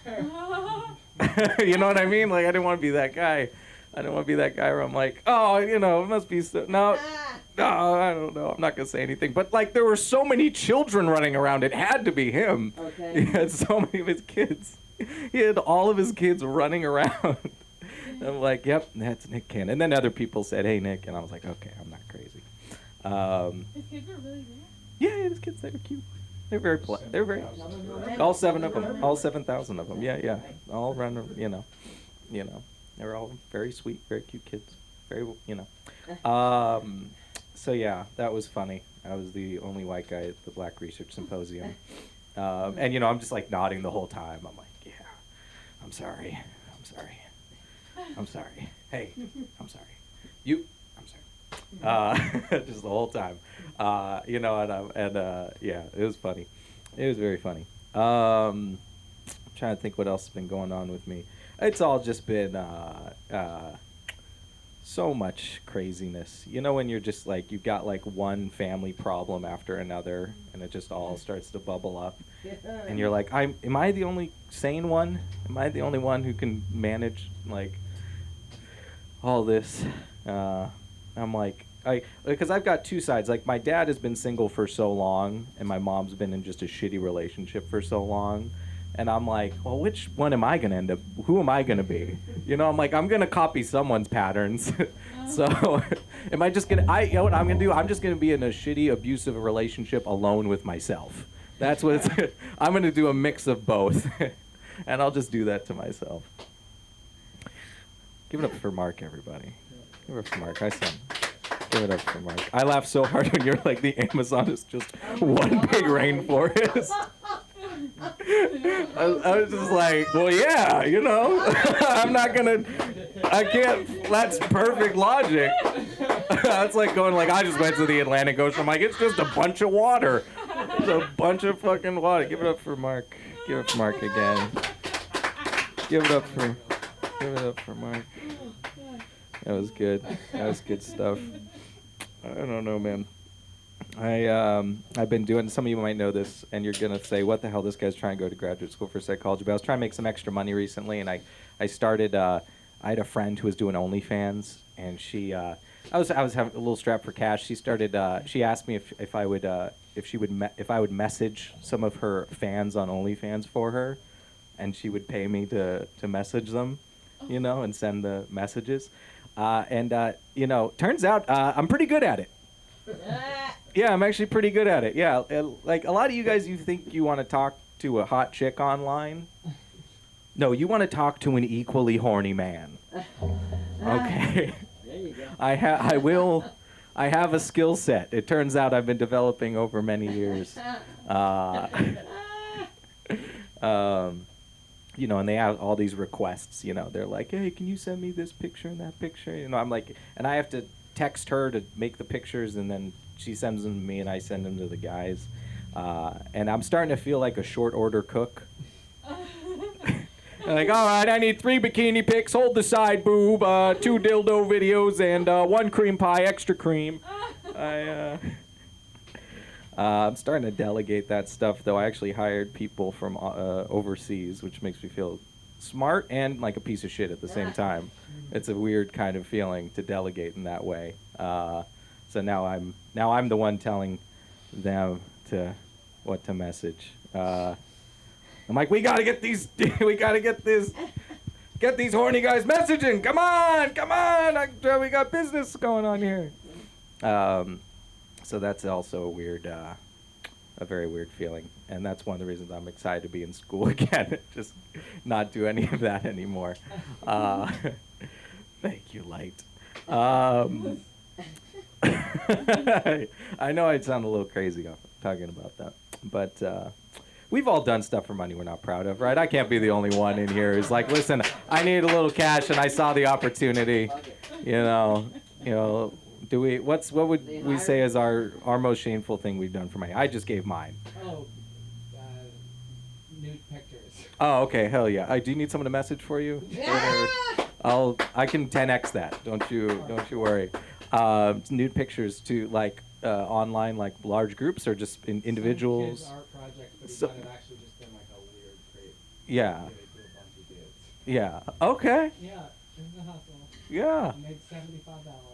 You know what I mean? Like, I didn't want to be that guy. I didn't want to be that guy where I'm like, oh, it must be so... No, I don't know. I'm not going to say anything. But, like, there were so many children running around. It had to be him. Okay. He had so many of his kids. He had all of his kids running around. I'm like, yep, that's Nick Cannon. And then other people said, hey, Nick. And I was like, okay, I'm not crazy. His kids were really there? Yeah, his kids, they were cute. They're very they're very... All 7 of them. All 7,000 of them. Yeah. All run, They were all very sweet, very cute kids. Very, So, yeah, that was funny. I was the only white guy at the Black Research Symposium. And, I'm just, like, nodding the whole time. I'm like, yeah, I'm sorry. Hey, I'm sorry. I'm sorry. Just the whole time. Yeah, it was funny. It was very funny. I'm trying to think what else has been going on with me. It's all just been so much craziness. When you're just like, you've got like one family problem after another, and it just all starts to bubble up. And you're like, am I the only sane one? Am I the only one who can manage like all this? I'm like, because I've got two sides. Like, my dad has been single for so long, and my mom's been in just a shitty relationship for so long. And I'm like, well, which one am I going to end up? Who am I going to be? I'm like, I'm going to copy someone's patterns. So am I just going to, what I'm going to do? I'm just going to be in a shitty, abusive relationship alone with myself. That's what it's, I'm going to do a mix of both. And I'll just do that to myself. Give it up for Mark, everybody. Give it up for Mark. I said, give it up for Mark. I laugh so hard when you're like, the Amazon is just one big rainforest. I was just like, well, yeah, I'm not gonna, I can't, that's perfect logic. That's like going like, I just went to the Atlantic Ocean. I'm like, it's just a bunch of water. It's a bunch of fucking water. Give it up for Mark. Give it up for Mark again. Give it up for Mark. That was good. That was good stuff. I don't know, man. I've been doing, some of you might know this, and you're going to say, what the hell, this guy's trying to go to graduate school for psychology. But I was trying to make some extra money recently, and I started, I had a friend who was doing OnlyFans, and she, I was having a little strap for cash. She started, she asked me if I would message some of her fans on OnlyFans for her, and she would pay me to message them, and send the messages. You know, turns out I'm pretty good at it. Yeah, I'm actually pretty good at it. Yeah, like a lot of you guys, you think you want to talk to a hot chick online. No, you want to talk to an equally horny man. Okay. There you go. I have a skill set. It turns out I've been developing over many years. You know, and they have all these requests, you know. They're like, hey, can you send me this picture and that picture? You know, I'm like, and I have to text her to make the pictures, and then she sends them to me, and I send them to the guys. And I'm starting to feel like a short order cook. Like, all right, I need 3 bikini pics, hold the side boob, 2 dildo videos, and 1 cream pie, extra cream. I'm starting to delegate that stuff, though. I actually hired people from overseas, which makes me feel smart and like a piece of shit at the same time. It's a weird kind of feeling to delegate in that way. So now I'm the one telling them what to message. I'm like, we gotta get these horny guys messaging. Come on, we got business going on here. So that's also a very weird feeling, and that's one of the reasons I'm excited to be in school again. Just not do any of that anymore. Thank you, Light. I know I sound a little crazy talking about that, but we've all done stuff for money we're not proud of, right? I can't be the only one in here who's like, listen, I need a little cash and I saw the opportunity. You know, what would we say is our most shameful thing we've done for money? I just gave mine. Oh, nude pictures. Oh, okay, hell yeah. Do you need someone to message for you? I can 10x that. Don't you worry. Nude pictures to like online, like large groups, or just individuals. Some kids' art project, but So- it might have actually just been like a weird creep. Yeah. Give it to a bunch of dudes. Yeah. Okay. Yeah, it was a hustle. Yeah. I made $75.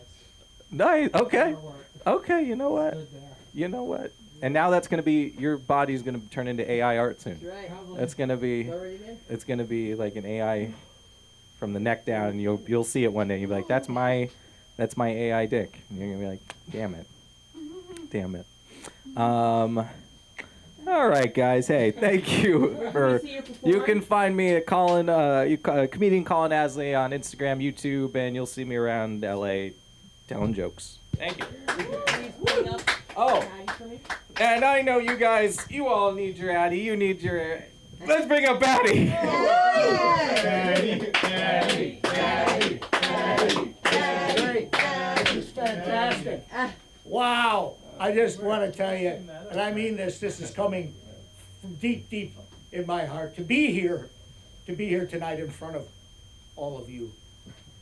Nice. Okay. For work. Okay. You know what? Stood there. You know what? And now that's gonna be, your body's gonna turn into AI art soon. That's right. Probably. That's gonna be. It's already there. It's gonna be like an AI from the neck down, and you'll see it one day. You'll be like, that's my AI dick. And you're gonna be like, damn it. All right, guys. Hey, thank you for. You can find me at comedian Colin Asley on Instagram, YouTube, and you'll see me around LA telling jokes. Thank you. Please bring up Oh, Patty for me. and I know you guys. You all need your Addy. You need your. Let's bring up Patty. This is fantastic. Wow. I just want to tell you, and I mean this is coming from deep, deep in my heart, to be here tonight in front of all of you.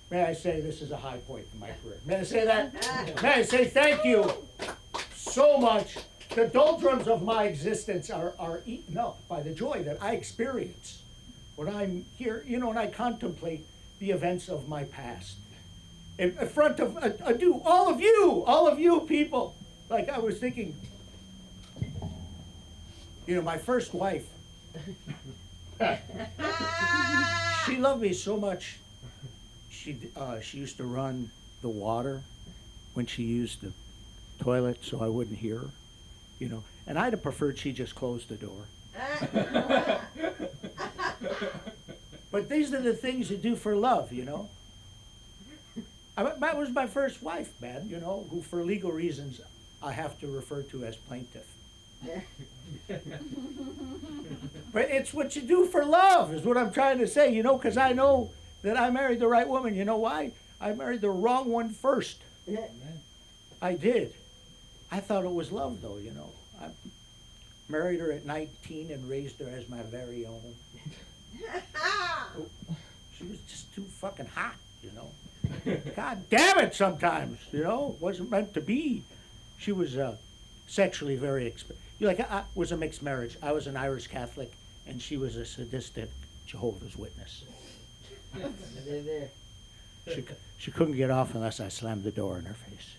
May I say this is a high point in my career. May I say that? May I say thank you so much. The doldrums of my existence are eaten up by the joy that I experience when I'm here, and I contemplate the events of my past. In front of all of you people. Like I was thinking, my first wife, she loved me so much. She used to run the water when she used the toilet so I wouldn't hear her, and I'd have preferred she just closed the door. But these are the things you do for love, That was my first wife, man, who for legal reasons I have to refer to as plaintiff. But it's what you do for love is what I'm trying to say, because I know that I married the right woman. You know why? I married the wrong one first. I did. I thought it was love, though, I married her at 19 and raised her as my very own. She was just too fucking hot, God damn it sometimes, wasn't meant to be. She was sexually very I was a mixed marriage. I was an Irish Catholic and she was a sadistic Jehovah's Witness. There. She couldn't get off unless I slammed the door in her face.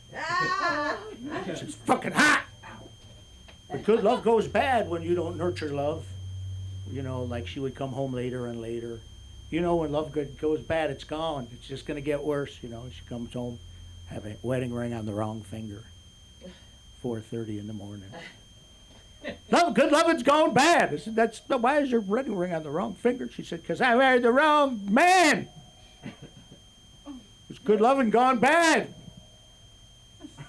She's fucking hot. But good love goes bad when you don't nurture love. Like she would come home later and later you know, when love goes bad, it's gone. It's just gonna get worse, you know. She comes home, have a wedding ring on the wrong finger. 4:30 in the morning. Good loving's gone bad. I said, why is your wedding ring on the wrong finger? She said, because I married the wrong man. It's good loving gone bad.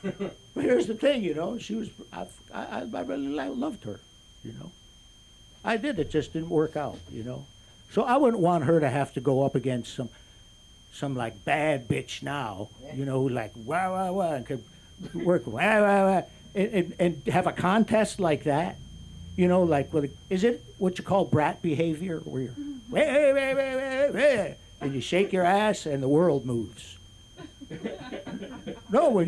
But here's the thing, you know, I really loved her, you know. I did, it just didn't work out, you know. So I wouldn't want her to have to go up against some like bad bitch now, you know, who like wah, and could work wah, and have a contest like that, you know, like is it what you call brat behavior, where you're and you shake your ass and the world moves. No, when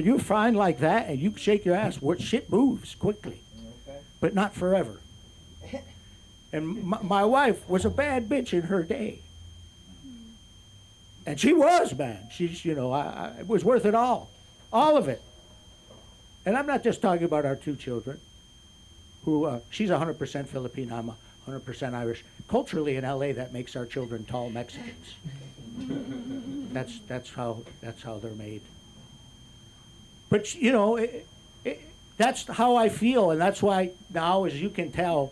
you're fine like that and you shake your ass, what shit moves quickly, but not forever. And my wife was a bad bitch in her day. And she was bad. She's, you know, it was worth it all of it. And I'm not just talking about our two children, who, she's 100% Filipino, I'm 100% Irish. Culturally in LA, that makes our children tall Mexicans. That's how they're made. But, you know, that's how I feel, and that's why now, as you can tell,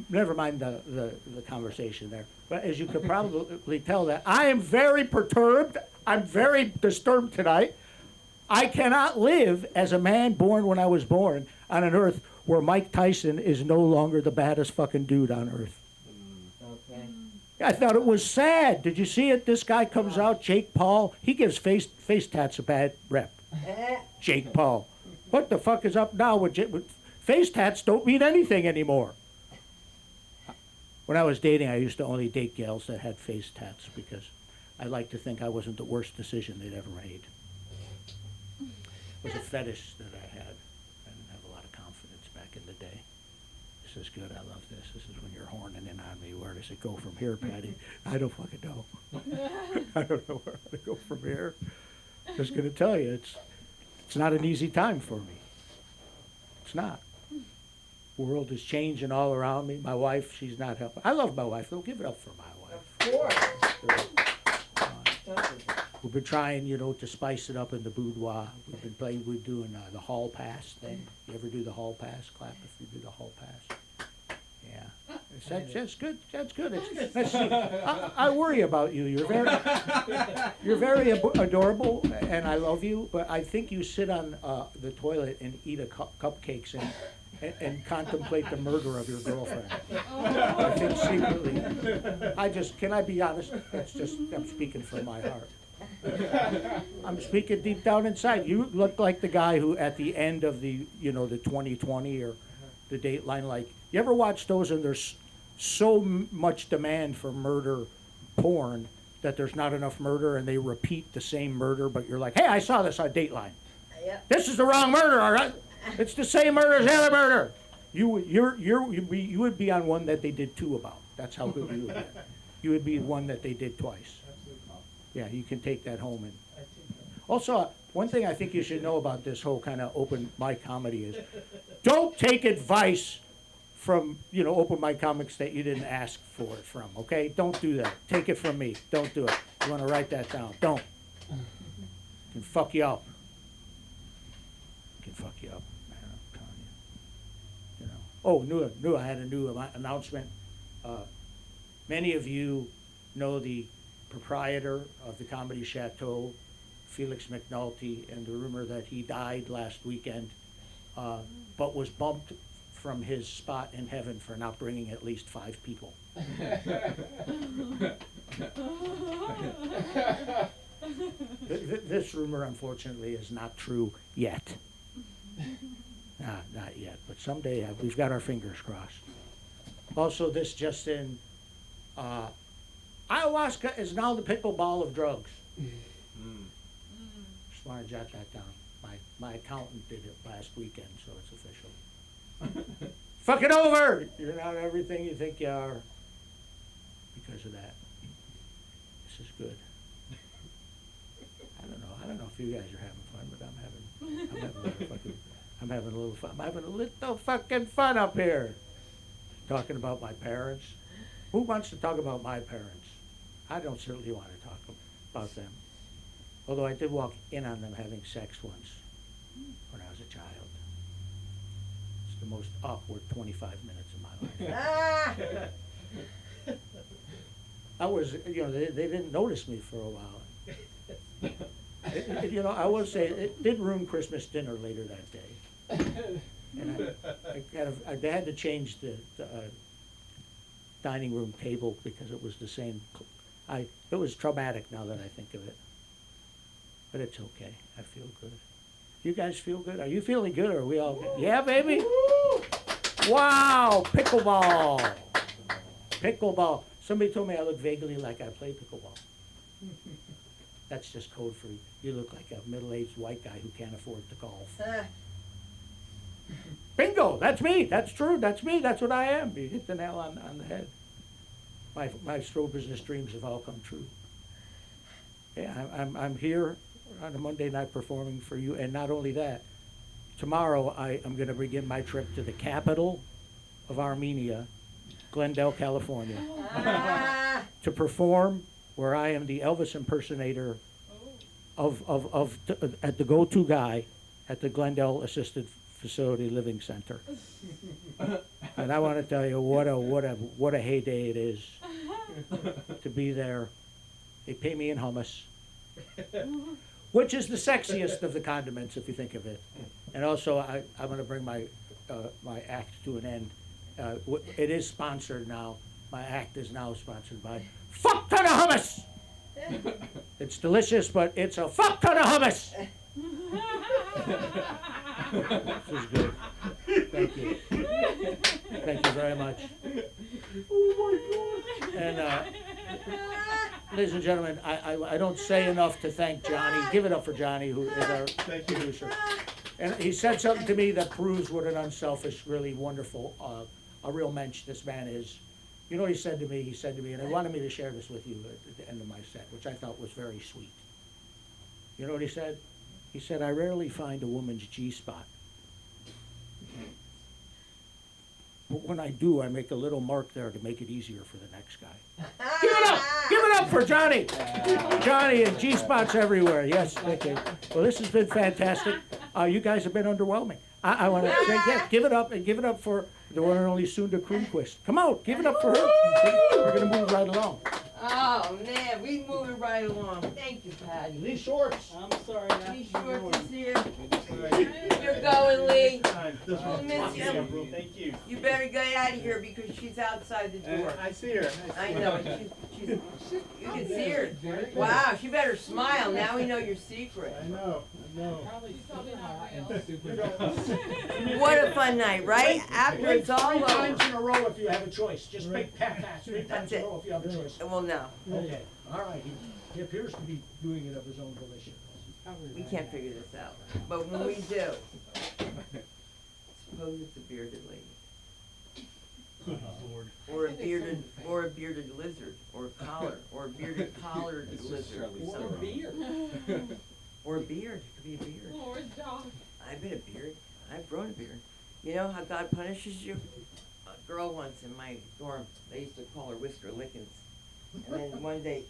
never mind the conversation there, but as you could probably tell, that I am very perturbed. I'm very disturbed tonight. I cannot live as a man born when I was born on an earth where Mike Tyson is no longer the baddest fucking dude on earth. Okay. I thought it was sad. Did you see it? This guy comes out, Jake Paul. He gives face tats a bad rep. Jake Paul. What the fuck is up now with face tats? Don't mean anything anymore. When I was dating, I used to only date gals that had face tats because I like to think I wasn't the worst decision they'd ever made. It was a fetish that I had. I didn't have a lot of confidence back in the day. This is good. I love this. This is when you're horning in on me. Where does it go from here, Patty? I don't fucking know. I don't know where to go from here. Just going to tell you, it's not an easy time for me. It's not. The world is changing all around me. My wife, she's not helping. I love my wife. Don't give it up for my wife. Of course. We've been trying, you know, to spice it up in the boudoir. We're doing the hall pass thing. You ever do the hall pass? Clap if you do the hall pass. Yeah, that's good. That's good. I worry about you. You're very adorable, and I love you. But I think you sit on the toilet and eat cupcakes and contemplate the murder of your girlfriend. I think secretly. Can I be honest? I'm speaking from my heart. I'm speaking deep down inside. You look like the guy who, at the end of the 2020 or the Dateline, like, you ever watch those and there's so much demand for murder porn that there's not enough murder and they repeat the same murder, but you're like, hey, I saw this on Dateline. Yep. This is the wrong murder, all right? It's the same murder as the other murder. You would be on one that they did two about. That's how good you would be. You would be one that they did twice. Yeah, you can take that home. And also, one thing I think you should know about this whole kind of open mic comedy is, don't take advice from open mic comics that you didn't ask for it from. Okay, don't do that. Take it from me. Don't do it. You want to write that down? Don't. It can fuck you up. It can fuck you up, man. I'm telling you. Oh, I had a new announcement. Many of you know the proprietor of the Comedy Chateau, Felix McNulty, and the rumor that he died last weekend, but was bumped from his spot in heaven for not bringing at least 5 people. This rumor, unfortunately, is not true yet. Not yet, but someday we've got our fingers crossed. Also, this just in, ayahuasca is now the pickleball of drugs. Just want to jot that down. My accountant did it last weekend, so it's official. Fuck it over! You're not everything you think you are because of that. This is good. I don't know if you guys are having fun, but I'm having a little fun. I'm having a little fucking fun up here. Talking about my parents. Who wants to talk about my parents? I don't certainly want to talk about them. Although I did walk in on them having sex once when I was a child. It's the most awkward 25 minutes of my life. Ah! I was, they didn't notice me for a while. I will say, it did ruin Christmas dinner later that day. And I had to change the dining room table because it was the same. It was traumatic now that I think of it. But it's okay. I feel good. You guys feel good? Are you feeling good, or are we all good? Yeah, baby? Wow, pickleball. Pickleball. Somebody told me I look vaguely like I play pickleball. That's just code for you look like a middle-aged white guy who can't afford to golf. Bingo! That's me. That's true. That's me. That's what I am. You hit the nail on the head. My show business dreams have all come true. Yeah, I'm here on a Monday night performing for you, and not only that, tomorrow I am going to begin my trip to the capital of Armenia, Glendale, California, to perform where I am the Elvis impersonator at the go-to guy at the Glendale Assisted Facility Living Center. And I want to tell you what a heyday it is to be there. They pay me in hummus, which is the sexiest of the condiments if you think of it. And also I'm going to bring my act to an end. It is sponsored now. My act is now sponsored by Fuck ton of hummus. It's delicious, but it's a fuck ton of hummus. This is good. Thank you. Thank you very much. Oh my God. And ladies and gentlemen, I don't say enough to thank Johnny. Give it up for Johnny, who is our producer. And he said something to me that proves what an unselfish, really wonderful, a real mensch this man is. You know what he said to me? He said to me, and I wanted me to share this with you at the end of my set, which I thought was very sweet. You know what he said? He said, I rarely find a woman's G-spot. But when I do, I make a little mark there to make it easier for the next guy. Give it up! Give it up for Johnny! Johnny and G-spots everywhere. Yes, thank you. Well, this has been fantastic. You guys have been underwhelming. I want to say, yes, give it up, and give it up for the one and only Sunda Kronquist. Come out, give it up for her. We're going to move right along. Oh, man, we moving right along. Thank you, Patty. Lee Shorts. I'm sorry. Lee Shorts is here. You're going, Lee. We'll miss you. Thank you. You better get out of here because she's outside the door. I see her. I know. She's, you can see her. Wow, she better smile. Now we know your secret. I know. What a fun night, right? After it's all Three over. times in a row if you have a choice. Just make pass. 3 times That's in a it. row if you have a choice. Well, no. Okay, all right. He appears to be doing it of his own volition. We can't figure this out. But when we do, suppose it's a bearded lady. Good Lord. Or a bearded lizard, or a collar, or a bearded collared lizard. Or something. beard. Or a beard. It could be a beard. Or a dog. I've been a beard. I've grown a beard. You know how God punishes you? A girl once in my dorm, they used to call her Whisker Lickens. And then one day,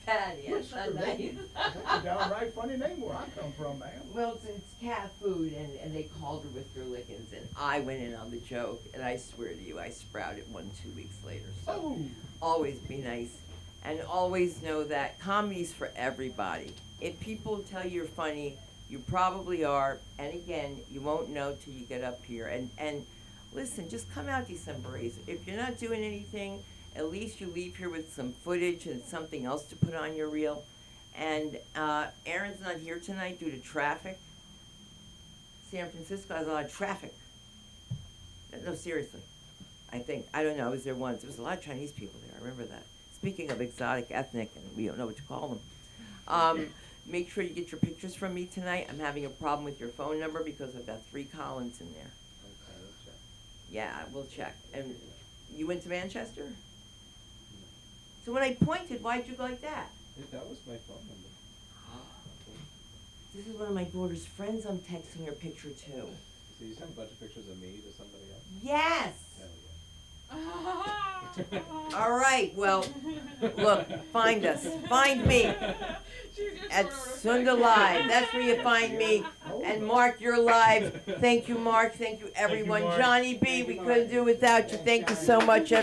Patty, that's not nice. That's a downright funny name where I come from, man. Well, it's cat food, and they called her Whisker Lickens, and I went in on the joke, and I swear to you, I sprouted one 2 weeks later. So Oh. always be nice, and always know that comedy's for everybody. If people tell you you're funny, you probably are, and again, you won't know till you get up here. And listen, just come out December 8th. If you're not doing anything, at least you leave here with some footage and something else to put on your reel. And Aaron's not here tonight due to traffic. San Francisco has a lot of traffic. No, seriously. I don't know, I was there once. There was a lot of Chinese people there, I remember that. Speaking of exotic, ethnic, and we don't know what to call them. Make sure you get your pictures from me tonight. I'm having a problem with your phone number because I've got 3 Collins in there. Okay, we'll check. Yeah, we'll check. And you went to Manchester? So when I pointed, why'd you go like that? That was my phone number. This is one of my daughter's friends I'm texting her picture to. So you sent a bunch of pictures of me to somebody else? Yes! Hell All right, well, look, find us. Find me at Sunda Live. That's where you find me. And Mark, you're live. Thank you, Mark. Thank you, everyone. Mark. Johnny B, we couldn't do without you. Thank you so much, everyone.